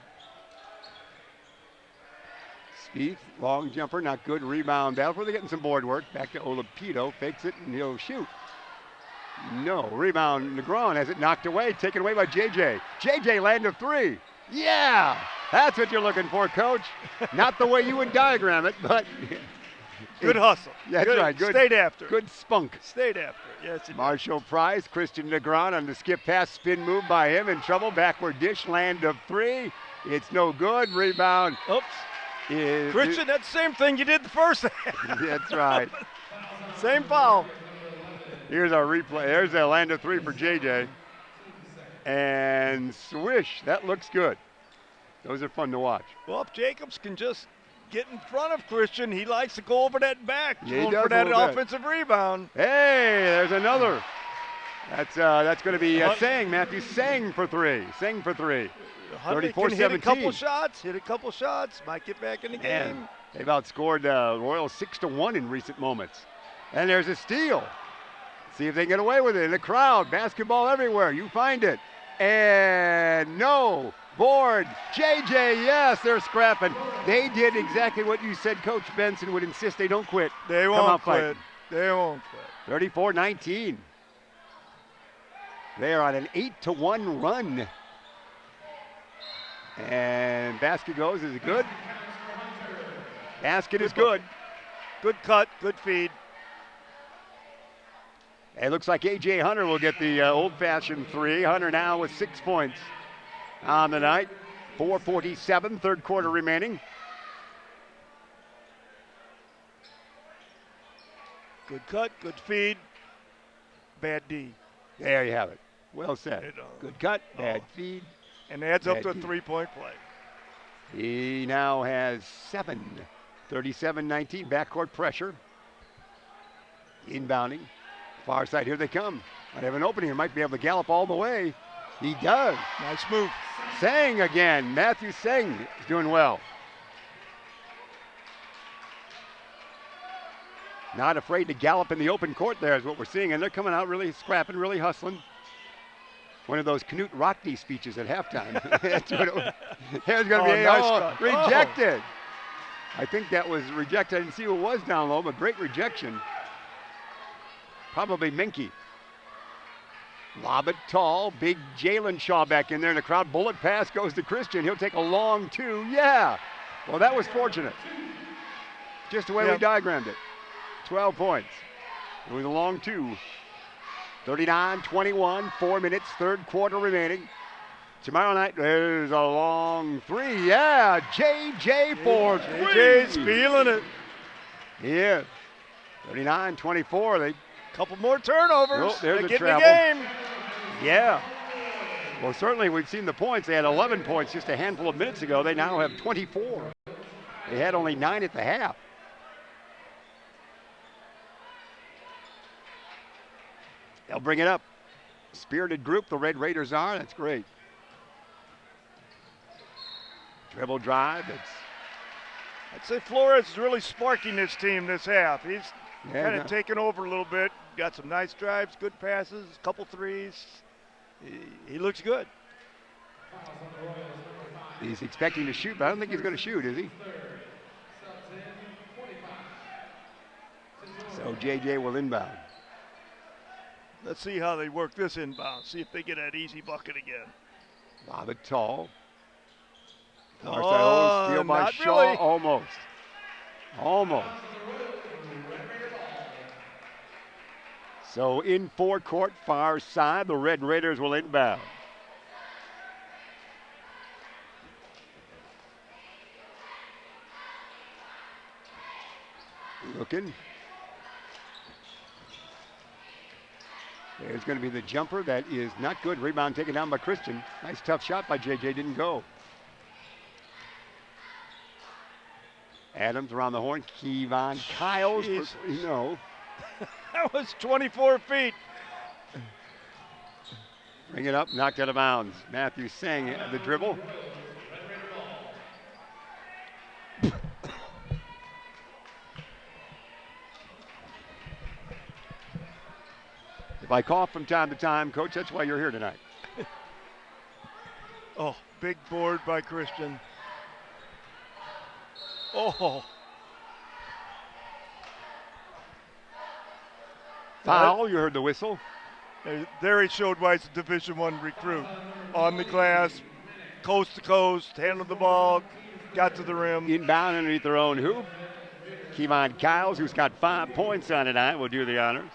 Spieth, long jumper, not good. Rebound battle. They're getting some board work. Back to Olapido, fakes it, and he'll shoot. No, rebound. Negron has it knocked away, taken away by JJ. JJ land of 3. Yeah, that's what you're looking for, Coach. Not the way you would diagram it, but good hustle. That's good, right. Good, stayed after. Good spunk. Stayed after. Yes. Marshall Price, Christian Negron on the skip pass, spin move by him in trouble. Backward dish, land of 3. It's no good. Rebound. Oops. Christian, that's the same thing you did the first half. That's right. Same foul. Here's our replay. There's a land of 3 for JJ. And swish, that looks good. Those are fun to watch. Well, if Jacobs can just get in front of Christian, he likes to go over that back, yeah, going for that offensive rebound. Hey, there's another. That's going to be Sang, Matthew Sang for three. Sang for three. Huntley can hit a couple shots, might get back in the game. They've outscored Royals 6-1 in recent moments. And there's a steal. See if they get away with it. In the crowd, basketball everywhere. You find it. And no. Board. JJ, yes, they're scrapping. They did exactly what you said Coach Benson would insist they don't quit. They won't quit. They won't quit. 34-19. They are on an 8-1 run. And basket goes. Is it good? Basket is good. Good cut, good feed. It looks like A.J. Hunter will get the old-fashioned three. Hunter now with 6 points on the night. 4:47, third quarter remaining. Good cut, good feed, bad D. There you have it. Well said. Good cut, bad feed. And adds up to a 3-point play. He now has 7. 37-19, backcourt pressure. Inbounding. Far side, here they come. Might have an opening. He might be able to gallop all the way. He does. Nice move. Sang again. Matthew Sang is doing well. Not afraid to gallop in the open court there is what we're seeing. And they're coming out really scrapping, really hustling. One of those Knut Rockne speeches at halftime. That's what it was. There's going to be nice rejected. I think that was rejected. I didn't see who it was down low, but great rejection. Probably Minky. Lob it tall. Big Jalen Shaw back in there in the crowd. Bullet pass goes to Christian. He'll take a long two. Yeah. Well, that was fortunate. Just the way we diagrammed it. 12 points. It was a long two. 39-21, 4 minutes, third quarter remaining. Tomorrow night, there's a long three. Yeah, JJ for three. JJ's feeling it. Yeah. 39-24. They couple more turnovers. Oh, there's they a get travel. in the game. Yeah. Well, certainly we've seen the points. They had 11 points just a handful of minutes ago. They now have 24. They had only 9 at the half. They'll bring it up. Spirited group, the Red Raiders are. That's great. Dribble drive. I'd say Flores is really sparking this team this half. He's kind of taken over a little bit. Got some nice drives, good passes, couple threes. He looks good. He's expecting to shoot, but I don't think he's going to shoot, is he? So JJ will inbound. Let's see how they work this inbound. See if they get that easy bucket again. Lob it tall. Steal by Shaw. Really. Almost. So in forecourt, far side, the Red Raiders will inbound. Looking. There's going to be the jumper. That is not good. Rebound taken down by Christian. Nice tough shot by JJ. Didn't go. Adams around the horn. Kevon Kyles. No. That was 24 feet. Bring it up. Knocked out of bounds. Matthew Sang the dribble. If I cough from time to time, Coach, that's why you're here tonight. Oh, big board by Christian. Oh. Foul, you heard the whistle. There he showed why he's a Division I recruit. On the glass, coast to coast, handled the ball, got to the rim. Inbound underneath their own hoop. Kevon Kyles, who's got 5 points on tonight, will do the honors.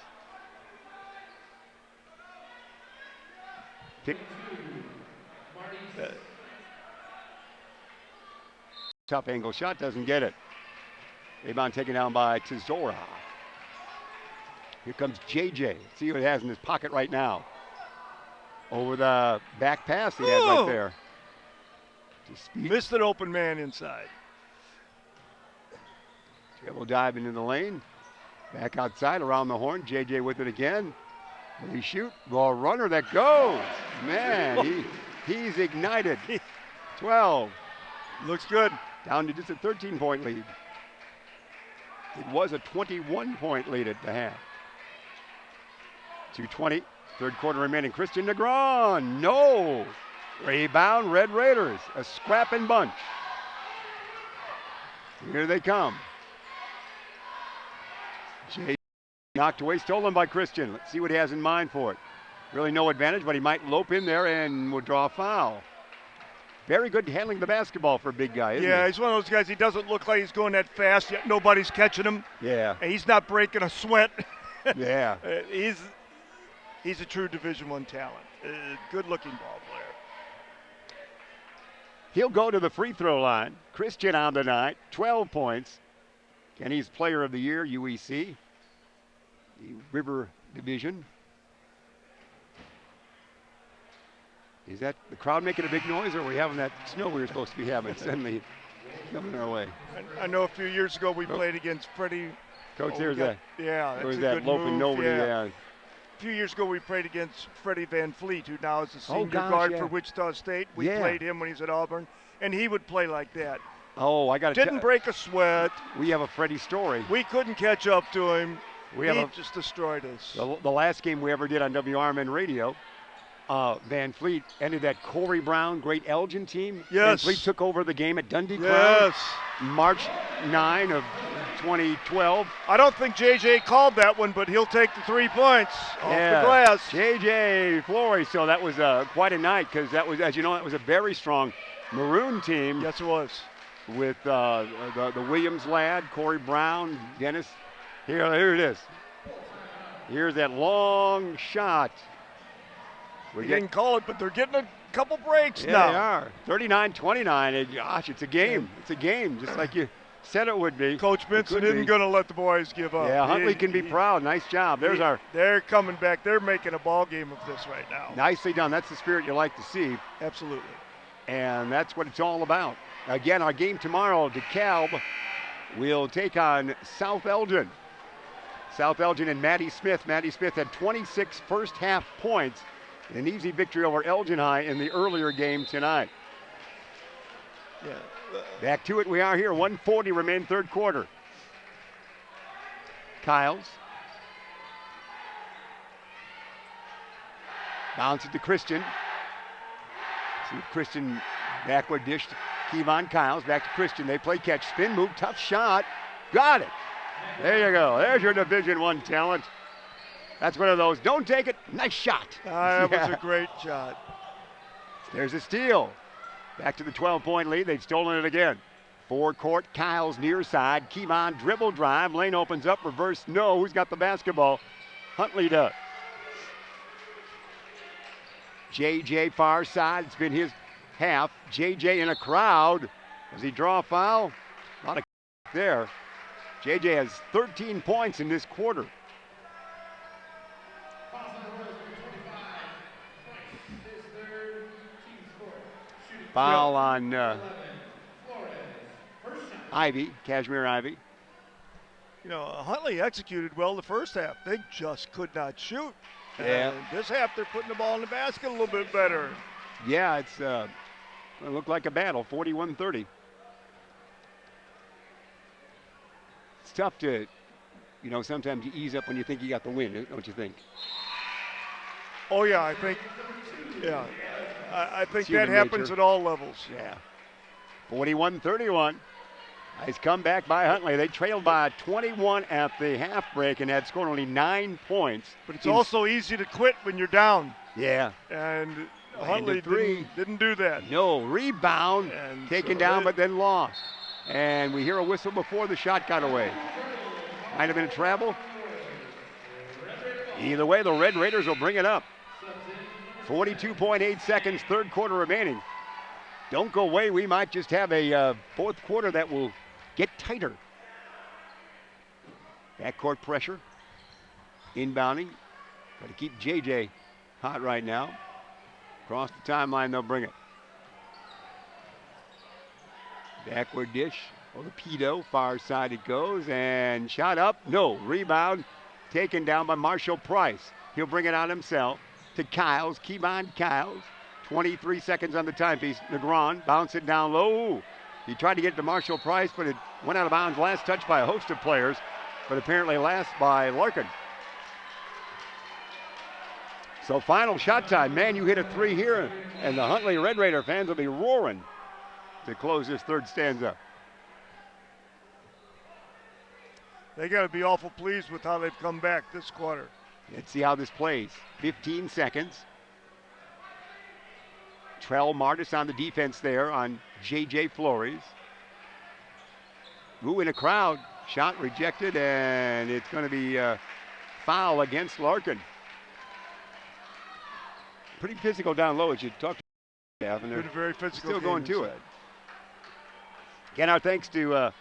Tough angle shot, doesn't get it. Rebound taken down by Tezora. Here comes JJ. See what he has in his pocket right now. Over the back pass he had right there. Missed an open man inside. Dribble dive into the lane. Back outside around the horn. JJ with it again. Will he shoot? Ball runner that goes. Man, he's ignited. 12. Looks good. Down to just a 13-point lead. It was a 21-point lead at the half. 2:20, third quarter remaining. Christian Negron, no. Rebound, Red Raiders, a scrapping bunch. Here they come. Jay knocked away, stolen by Christian. Let's see what he has in mind for it. Really no advantage, but he might lope in there and will draw a foul. Very good handling the basketball for a big guy, isn't he? Yeah, he's one of those guys, he doesn't look like he's going that fast, yet nobody's catching him. Yeah. And he's not breaking a sweat. Yeah. He's a true Division I talent. Good-looking ball player. He'll go to the free throw line. Christian on the night, 12 points. And he's Player of the Year, UEC, the River Division. Is that the crowd making a big noise, or are we having that snow we were supposed to be having suddenly coming our way? I know a few years ago we played against Freddie. Coach, there's that. Yeah, that's There's a that good loping move. nobody. Yeah. Yeah. A few years ago we played against Freddie Van Fleet, who now is the senior gosh, guard yeah. for Wichita State. We Yeah. played him when he was at Auburn, and he would play like that. Oh, I got to Didn't break a sweat. We have a Freddie story. We couldn't catch up to him. We He have just destroyed us. the last game we ever did on WRMN radio. Van Fleet ended that Corey Brown, great Elgin team. Yes. Van Fleet took over the game at Dundee Crown. Yes. March 9 of 2012. I don't think JJ called that one, but he'll take the 3 points off the glass. JJ Flory. So that was quite a night, because that was, as you know, that was a very strong Maroon team. Yes, it was. With the Williams lad, Corey Brown, Dennis. Here it is. Here's that long shot. We didn't call it, but they're getting a couple breaks Yeah, now. they are. 39-29. And gosh, it's a game. It's a game, just like you said it would be. Coach Benson isn't going to let the boys give up. Yeah, Huntley can be proud. Nice job. They're coming back. They're making a ball game of this right now. Nicely done. That's the spirit you like to see. Absolutely. And that's what it's all about. Again, our game tomorrow, DeKalb will take on South Elgin. South Elgin and Maddie Smith. Maddie Smith had 26 first half points. An easy victory over Elgin High in the earlier game tonight. Yeah. Back to it we are here. 1:40 remain third quarter. Kyles. Bounce it to Christian. See Christian backward dish to Kevon Kyles. Back to Christian. They play catch. Spin move. Tough shot. Got it. There you go. There's your Division I talent. That's one of those. Don't take it. Nice shot. That was a great shot. There's a steal. Back to the 12-point lead. They've stolen it again. Forecourt, Kyles near side. Kevon dribble drive. Lane opens up. Reverse. No. Who's got the basketball? Huntley does. JJ far side. It's been his half. JJ in a crowd. Does he draw a foul? A lot of there. JJ has 13 points in this quarter. Foul on Ivy, Kashmir Ivy. You know, Huntley executed well the first half. They just could not shoot. Yeah. And this half, they're putting the ball in the basket a little bit better. Yeah, it looked like a battle, 41-30. It's tough to, sometimes you ease up when you think you got the win, don't you think? Oh, yeah, I think It's that human happens nature. at all levels. Yeah. 41-31. Nice comeback by Huntley. They trailed by 21 at the half break and had scored only 9 points. But it's also easy to quit when you're down. Yeah. And Huntley three. didn't do that. No, rebound, And taken so down but then lost. And we hear a whistle before the shot got away. Might have been a travel. Either way, the Red Raiders will bring it up. 42.8 seconds, third quarter remaining. Don't go away. We might just have a fourth quarter that will get tighter. Backcourt pressure. Inbounding. Got to keep JJ hot right now. Across the timeline, they'll bring it. Backward dish. Olapido, far side it goes. And shot up. No. Rebound taken down by Marshall Price. He'll bring it on himself to Kiles, Kevon Kiles. 23 seconds on the timepiece. Negron bounce it down low. He tried to get it to Marshall Price, but it went out of bounds. Last touch by a host of players, but apparently last by Larkin. So final shot time. Man, you hit a 3 here, and the Huntley Red Raider fans will be roaring to close this third stanza. They got to be awful pleased with how they've come back this quarter. Let's see how this plays. 15 seconds. Trell Martis on the defense there on J.J. Flores. Ooh, in a crowd. Shot rejected, and it's going to be a foul against Larkin. Pretty physical down low as you talk to staff, and they're very physical, still going to it. Again, our thanks to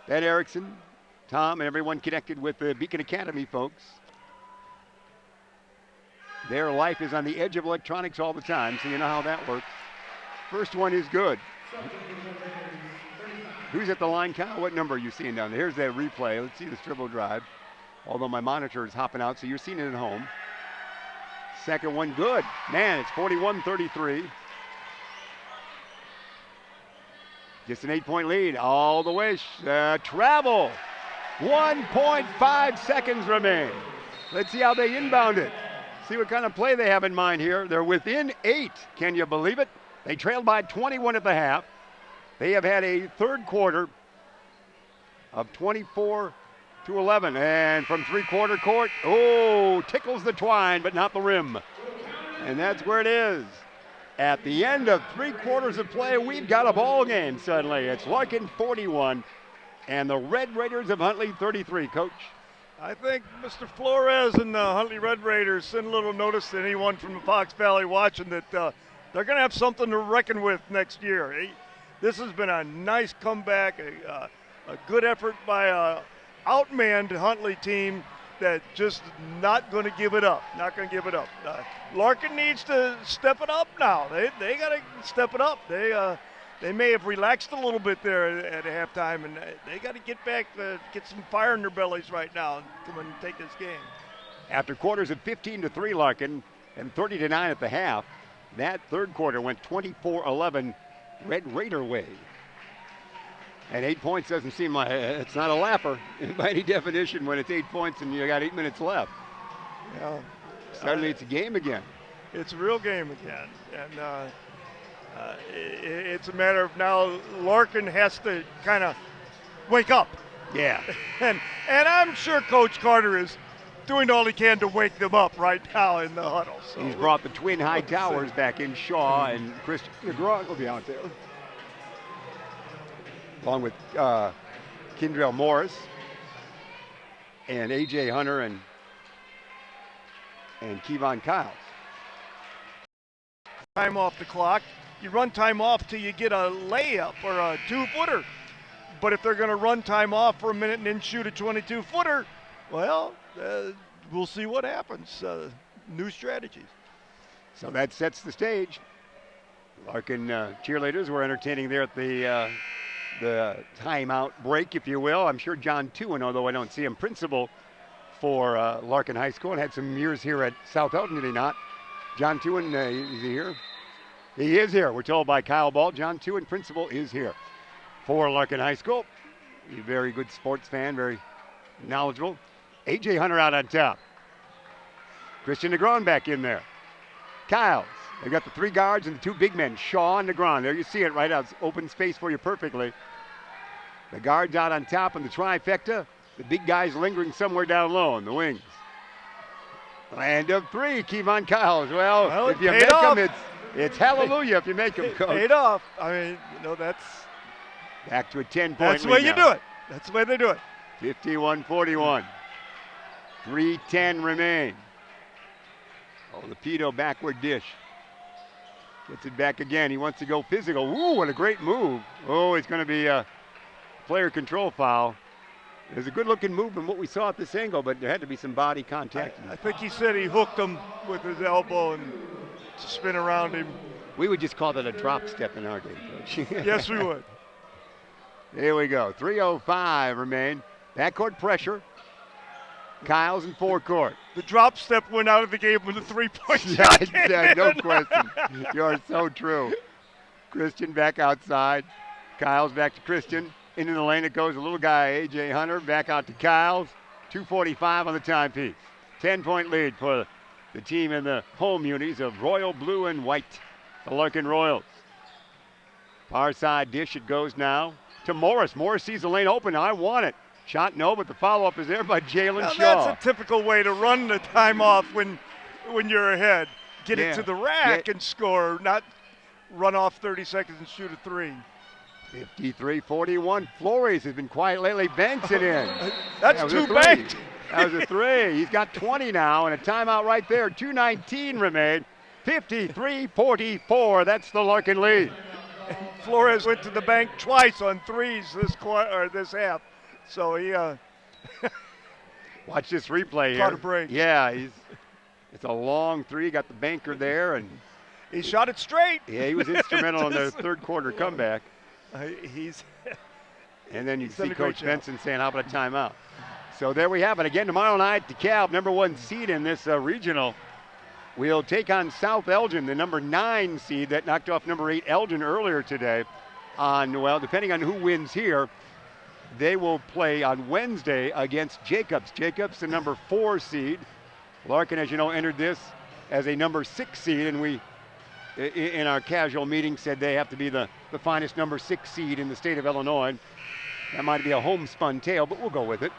Ben Erickson, Tom, and everyone connected with the Beacon Academy folks. Their life is on the edge of electronics all the time, so you know how that works. First one is good. Who's at the line, Kyle? What number are you seeing down there? Here's that replay. Let's see the dribble drive. Although my monitor is hopping out, so you're seeing it at home. Second one, good. Man, it's 41-33. Just an 8-point lead all the way. Travel. 1.5 seconds remain. Let's see how they inbound it. See what kind of play they have in mind here. They're within 8. Can you believe it? They trailed by 21 at the half. They have had a third quarter of 24-11. And from three-quarter court, tickles the twine, but not the rim. And that's where it is. At the end of 3 quarters of play, we've got a ball game suddenly. It's Larkin 41 and the Red Raiders of Huntley 33, Coach. I think Mr. Flores and the Huntley Red Raiders send a little notice to anyone from the Fox Valley watching that they're going to have something to reckon with next year. This has been a nice comeback, a good effort by a outmanned Huntley team that just not going to give it up. Not going to give it up. Larkin needs to step it up now. They got to step it up. They may have relaxed a little bit there at halftime, and they got to get back, get some fire in their bellies right now and come and take this game. After quarters of 15-3 Larkin and 30-9 at the half, that third quarter went 24-11 Red Raider way. And 8 points doesn't seem like, it's not a lapper by any definition when it's 8 points and you got 8 minutes left. Yeah. Suddenly it's a game again. It's a real game again. And it's a matter of now Larkin has to kind of wake up. Yeah. and I'm sure Coach Carter is doing all he can to wake them up right now in the huddle. So he's brought the twin high towers back in, Shaw and Christian Negron will be out there. Along with Kendrell Morris and A.J. Hunter and Kevon Kiles. Time off the clock. You run time off till you get a layup or a 2-footer. But if they're going to run time off for a minute and then shoot a 22-footer, well, we'll see what happens. New strategies. So that sets the stage. Larkin cheerleaders were entertaining there at the timeout break, if you will. I'm sure John Tewin, although I don't see him, principal for Larkin High School and had some years here at South Elgin, did he not? John Tewin, is he here? He is here. We're told by Kyle Ball. John Tewin, principal, is here for Larkin High School. He's a very good sports fan, very knowledgeable. A.J. Hunter out on top. Christian Negron back in there. Kiles. They've got the 3 guards and the 2 big men, Shaw and Negron. There you see it right out. It's open space for you perfectly. The guards out on top and the trifecta. The big guys lingering somewhere down low in the wings. Land of 3, Kevon Kiles. Well, if you make them, it's hallelujah if you make them, Coach. Paid off. I mean, that's... Back to a 10-point That's the way you do it. That's the way they do it. 51-41. 3:10 remain. Oh, the Pito backward dish. Gets it back again. He wants to go physical. Ooh, what a great move. Oh, it's going to be a player control foul. It was a good-looking move from what we saw at this angle, but there had to be some body contact. I think he said he hooked him with his elbow and spin around him. We would just call that a drop step in our game, Coach. Yes, we would. Here we go. 3:05 remain. Backcourt pressure. Kyles in forecourt. The drop step went out of the game when the three-point shot came Yeah, no in. question. You are so true. Christian back outside. Kyles back to Christian. Into the lane it goes. The little guy, A.J. Hunter, back out to Kyles. 2:45 on the timepiece. 10-point lead for the team in the home unis of royal blue and white, the Larkin Royals. Far side dish it goes now to Morris. Morris sees the lane open. I want it. Shot no, but the follow-up is there by Jalen Now, Shaw. that's a typical way to run the time off when you're ahead. Get Yeah. it to the rack and score, not run off 30 seconds and shoot a three. 53-41. Flores has been quiet lately. Banks it in. That's That was a two three. banked. That was a three. He's got 20 now, and a timeout right there. 2:19 remain. 53-44. That's the Larkin lead. Flores went to the bank twice on threes this half. So he Watch this replay here. Caught a break. Yeah, it's a long three. Got the banker there, and he shot it straight. yeah, he was instrumental in their third quarter comeback. He's And then you He's done see a great Coach job. Benson saying, how about a timeout? So there we have it. Again, tomorrow night, DeKalb, number 1 seed in this regional, will take on South Elgin, the number 9 seed that knocked off number 8 Elgin earlier today. Well, depending on who wins here, they will play on Wednesday against Jacobs. Jacobs, the number 4 seed. Larkin, as you know, entered this as a number 6 seed, and we, in our casual meeting, said they have to be the finest number 6 seed in the state of Illinois. That might be a homespun tale, but we'll go with it.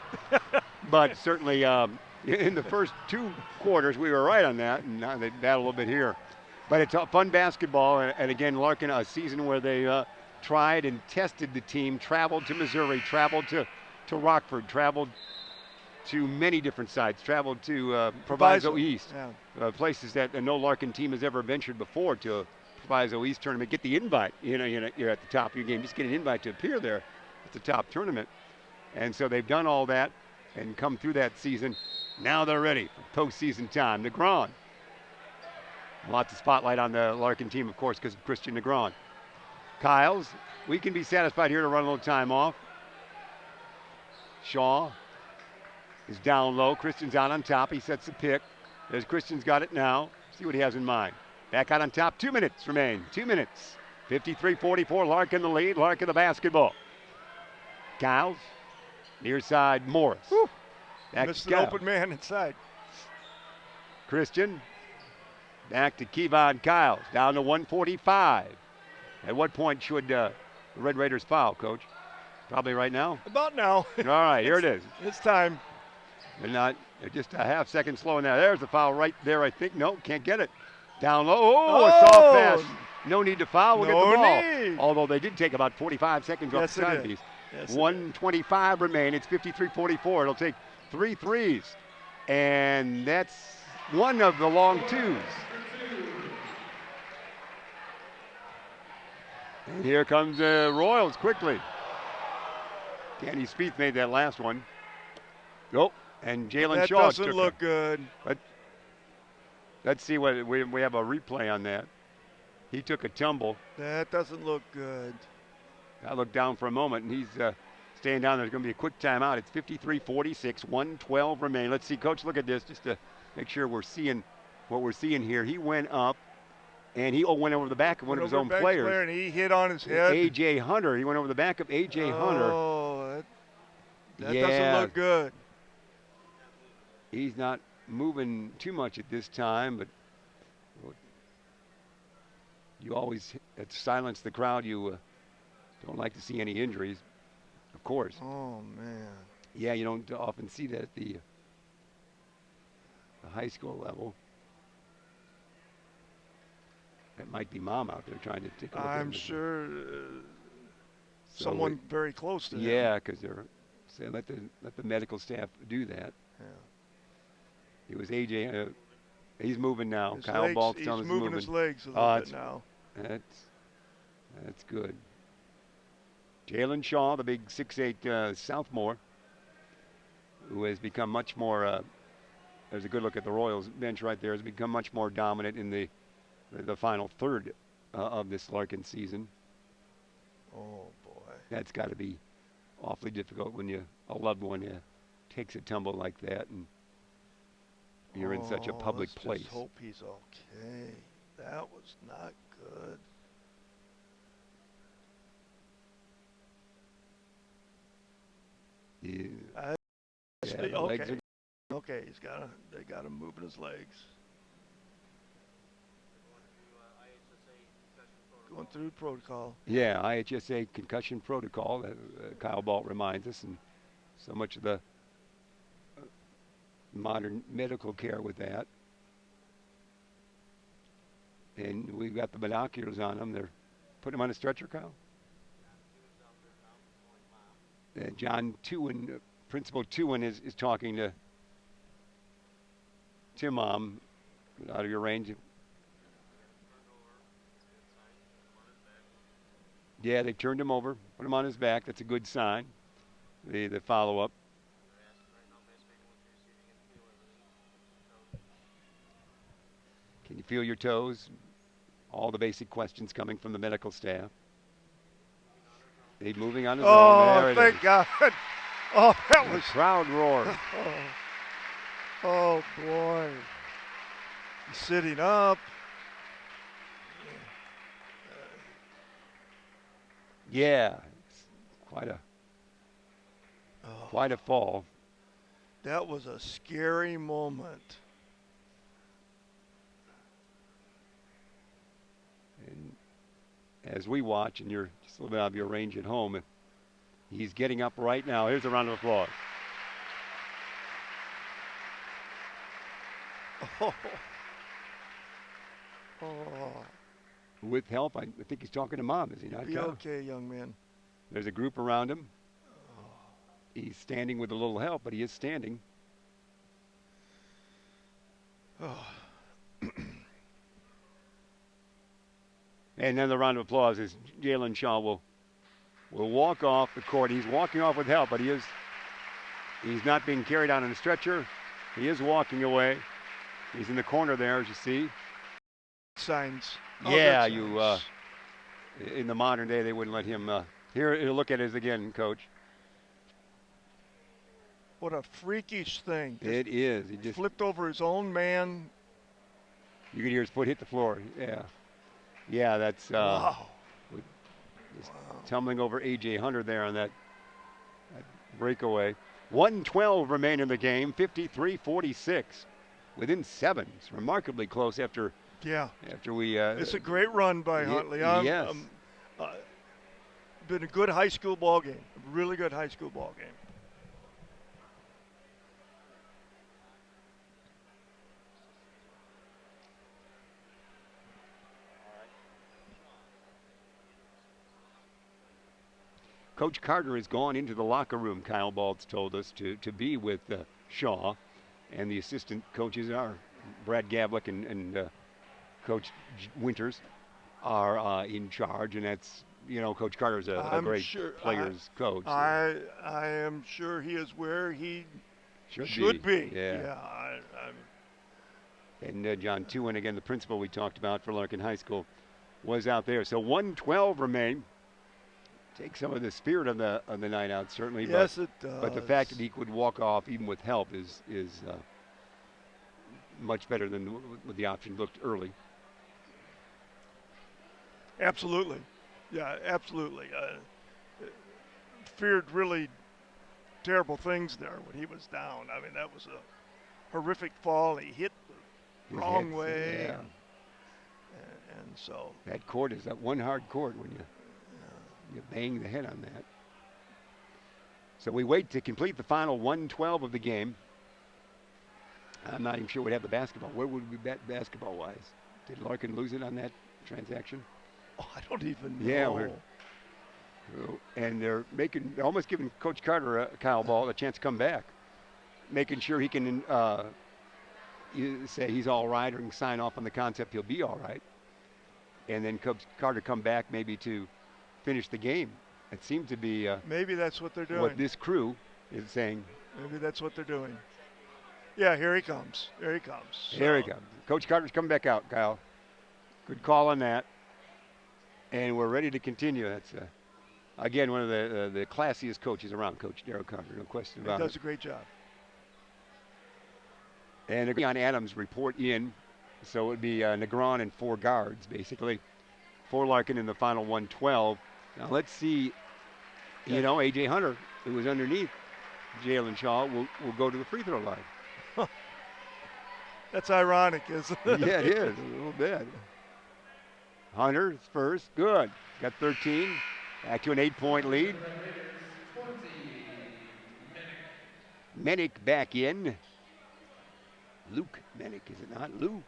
But certainly in the first 2 quarters, we were right on that, and now they battle a little bit here. But it's a fun basketball, and again, Larkin, a season where they tried and tested the team, traveled to Missouri, traveled to Rockford, traveled to many different sites, traveled to Proviso East, places that no Larkin team has ever ventured before to a Proviso East tournament. Get the invite, you're at the top of your game. Just get an invite to appear there at the top tournament. And so they've done all that and come through that season. Now they're ready for postseason time. Negron. Lots of spotlight on the Larkin team, of course, because of Christian Negron. Kyles, we can be satisfied here to run a little time off. Shaw is down low. Christian's out on top. He sets the pick. There's Christian's got it now. See what he has in mind. Back out on top. 2 minutes remain. 2 minutes. 53-44. Larkin the lead. Larkin the basketball. Kyles, near side Morris. Missed an open man inside. Christian, back to Kevon Kyles, down to 145. At what point should the Red Raiders foul, Coach? Probably right now? About now. All right, here it is. It's time. They're not, they're just a half second slow now. There's the foul right there, I think. No, can't get it. Down low. Oh, a soft pass. No need to foul. We'll get the ball. Need. Although they did take about 45 seconds off the timepiece. 125 remain. It's 53-44. It'll take 3 threes. And that's one of the long twos. And here comes the Royals quickly. Danny Spieth made that last one. Oh, and Jalen Shaw doesn't look good. Let's see what we have a replay on that. He took a tumble. That doesn't look good. I looked down for a moment, and he's staying down. There's going to be a quick timeout. It's 53-46, 1:12 remain. Let's see, Coach, look at this just to make sure we're seeing what we're seeing here. He went up, and he went over the back of one of his own players. And he hit on his head. A.J. Hunter. He went over the back of A.J. Hunter. Oh, that doesn't look good. He's not moving too much at this time, but you always silence the crowd. You don't like to see any injuries, of course. Oh, man. Yeah, you don't often see that at the high school level. That might be Mom out there trying to take a look at I'm sure someone very close to him. Yeah, because they're saying let the medical staff do that. Yeah. It was AJ. He's moving now. His Kyle legs, Ballstone he's is moving moving. his legs a little bit now. That's good. Jalen Shaw, the big 6'8" sophomore, who has become much more. There's a good look at the Royals bench right there. Has become much more dominant in the final third of this Larkin season. Oh boy, that's got to be awfully difficult when a loved one takes a tumble like that, and you're in such a public let's place. Just hope he's okay. That was not good. Yeah. Okay. The legs are Okay, they got him moving his legs. Going through protocol. Yeah, IHSA concussion protocol. Kyle Balt reminds us, and so much of the modern medical care with that. And we've got the binoculars on him. They're putting him on a stretcher, Kyle. John Tewin, Principal Tewin, is talking to Mom. Out of your range. Yeah, they turned him over, put him on his back. That's a good sign. The follow-up. Can you feel your toes? All the basic questions coming from the medical staff. He's moving on his own. There Thank God. Oh, that was... crowd roar. Oh, boy. He's sitting up. Yeah, it's quite a fall. That was a scary moment. And as we watch, and you're just a little bit out of your range at home, he's getting up right now. Here's a round of applause. Oh. With help, I think he's talking to Mom, is he not? Be okay, young man. There's a group around him. He's standing with a little help, but he is standing. Oh. And then the round of applause is Jalen Shaw will walk off the court. He's walking off with help, but he's not being carried out on a stretcher. He is walking away. He's in the corner there, as you see. Signs. Yeah, in the modern day, they wouldn't let him. Here, look at it again, Coach. What a freakish thing. It is. He just flipped over his own man. You could hear his foot hit the floor. Yeah. Yeah, that's wow. Tumbling over A.J. Hunter there on that breakaway. 1:12 remain in the game, 53-46. Within 7. It's remarkably close after we... it's a great run by Huntley. Yes. Been a good high school ball game. A really good high school ball game. Coach Carter has gone into the locker room, Kyle Baltz told us, to be with Shaw. And the assistant coaches are Brad Gavlik and Coach Winters are in charge. And that's, Coach Carter's a great players coach. I am sure he is where he should be. Yeah. And John Tewin, again, the principal we talked about for Larkin High School, was out there. So 1:12 remain. Take some of the spirit of the night out, certainly. Yes, it does. But the fact that he could walk off even with help is much better than what the option looked early. Absolutely. Yeah, absolutely. Feared really terrible things there when he was down. I mean, that was a horrific fall. He hit the wrong way. Yeah. And so. That court is that one hard court when you bang the head on that. So we wait to complete the final 1:12 of the game. I'm not even sure we'd have the basketball. Where would we bet basketball-wise? Did Larkin lose it on that transaction? Oh, I don't even know. Yeah, and they're almost giving Coach Carter, Kyle Ball, a chance to come back, making sure he can say he's all right or can sign off on the concept he'll be all right. And then Coach Carter come back maybe to finish the game. It seems to be maybe that's what they're doing. What this crew is saying. Maybe that's what they're doing. Yeah, here he comes. Here he comes. Here he comes. Coach Carter's coming back out, Kyle. Good call on that. And we're ready to continue. That's again one of the classiest coaches around, Coach Darryl Carter. No question about it. He does a great job. And Keon Adams report in. So it would be Negron and 4 guards, basically. 4 Larkin in the final 112. Now let's see, A.J. Hunter, who was underneath Jalen Shaw, will go to the free throw line. That's ironic, isn't it? Yeah, it is, a little bit. Hunter's first, good. Got 13, back to an 8-point lead. Menick back in. Luke Menick, is it not? Luke.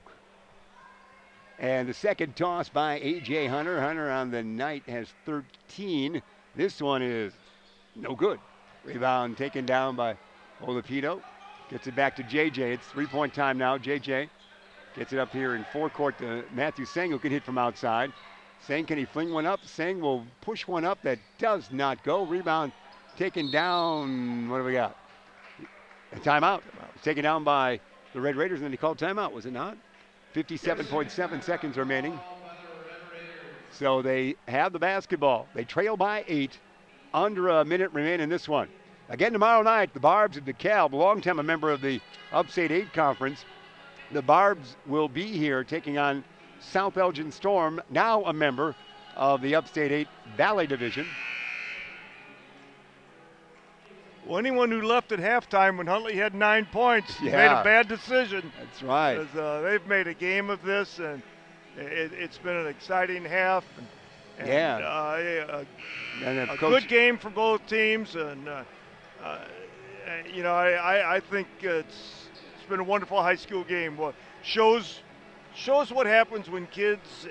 And the second toss by A.J. Hunter. Hunter on the night has 13. This one is no good. Rebound taken down by Olapito. Gets it back to J.J. It's 3-point time now. J.J. gets it up here in forecourt to Matthew Seng, who can hit from outside. Seng, can he fling one up? Seng will push one up. That does not go. Rebound taken down. What do we got? A timeout. It's taken down by the Red Raiders, and then he called timeout, was it not? 57.7 seconds remaining. So they have the basketball. They trail by 8. Under a minute remaining in this one. Again tomorrow night, the Barbs of DeKalb, long time a member of the Upstate 8 Conference. The Barbs will be here taking on South Elgin Storm, now a member of the Upstate 8 Valley Division. Well, anyone who left at halftime when Huntley had 9 points made a bad decision. That's right. Because they've made a game of this, and it's been an exciting half. And a good game for both teams, and I think it's been a wonderful high school game. Well, shows what happens when kids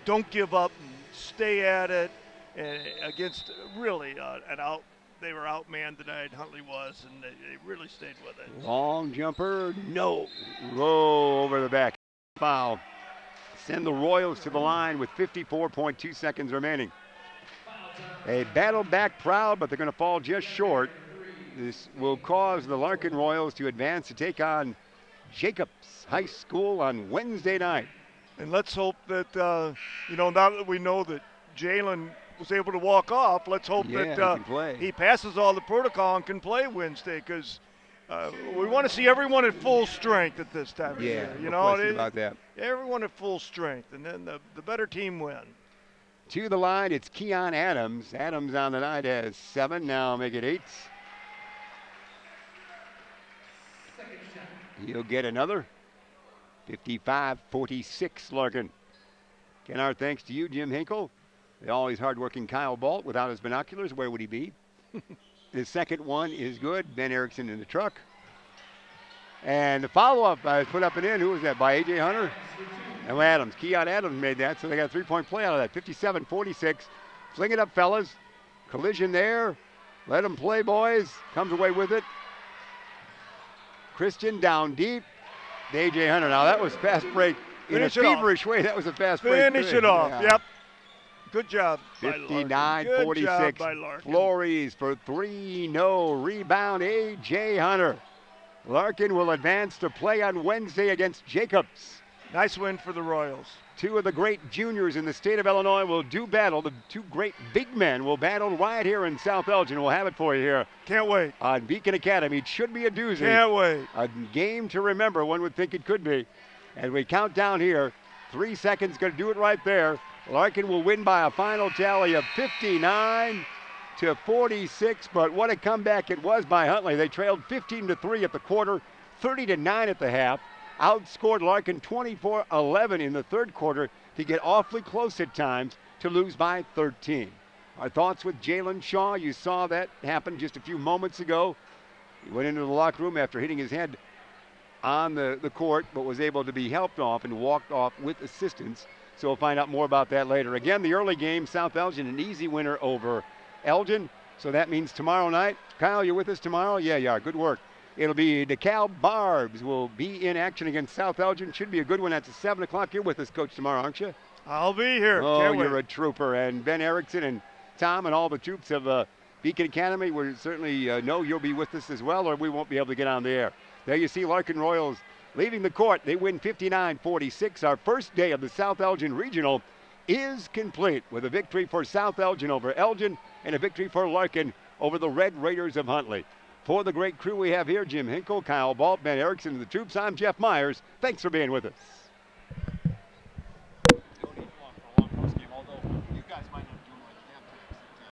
don't give up and stay at it, and against really they were outmanned tonight. Huntley was, and they really stayed with it. Long jumper, no. Roll over the back. Foul. Send the Royals to the line with 54.2 seconds remaining. They battled back proud, but they're going to fall just short. This will cause the Larkin Royals to advance to take on Jacobs High School on Wednesday night. And let's hope that, now that we know that Jalen was able to walk off, let's hope that he passes all the protocol and can play Wednesday, because we want to see everyone at full strength at this time of year. No question about that. Everyone at full strength, and then the better team win. To the line, it's Keon Adams. Adams on the night has 7, now make it 8. He'll get another. 55-46 Larkin. Again, our thanks to you, Jim Hinkle. The always hardworking Kyle Balt. Without his binoculars, where would he be? The second one is good. Ben Erickson in the truck. And the follow-up put up and in. Who was that? By A.J. Hunter? And Adams. Keon Adams made that, so they got a 3-point play out of that. 57-46. Fling it up, fellas. Collision there. Let them play, boys. Comes away with it. Christian down deep. A.J. Hunter. Now, that was fast break. In a feverish way, that was a fast break. Finish it off. Yeah. Yep. Good job. 59-46. Flores for 3. No. Rebound, A.J. Hunter. Larkin will advance to play on Wednesday against Jacobs. Nice win for the Royals. 2 of the great juniors in the state of Illinois will do battle. The 2 great big men will battle right here in South Elgin. We'll have it for you here. Can't wait. On Beacon Academy. It should be a doozy. Can't wait. A game to remember, one would think it could be. As we count down here, 3 seconds, going to do it right there. Larkin will win by a final tally of 59-46, but what a comeback it was by Huntley. They trailed 15-3 at the quarter, 30-9 at the half. Outscored Larkin 24-11 in the third quarter to get awfully close at times to lose by 13. Our thoughts with Jalen Shaw. You saw that happen just a few moments ago. He went into the locker room after hitting his head on the court, but was able to be helped off and walked off with assistance. So we'll find out more about that later. Again, the early game, South Elgin, an easy winner over Elgin. So that means tomorrow night. Kyle, you're with us tomorrow? Yeah, you are. Good work. It'll be DeKalb Barbs will be in action against South Elgin. Should be a good one. That's at 7 o'clock. You're with us, Coach, tomorrow, aren't you? I'll be here. Oh, Can't you're wait. a trooper. And Ben Erickson and Tom and all the troops of Beacon Academy, we certainly know you'll be with us as well, or we won't be able to get on the air. There you see Larkin Royals leaving the court. They win 59-46. Our first day of the South Elgin Regional is complete with a victory for South Elgin over Elgin and a victory for Larkin over the Red Raiders of Huntley. For the great crew we have here, Jim Hinkle, Kyle Balt, Ben Erickson, and the troops, I'm Jeff Myers. Thanks for being with us.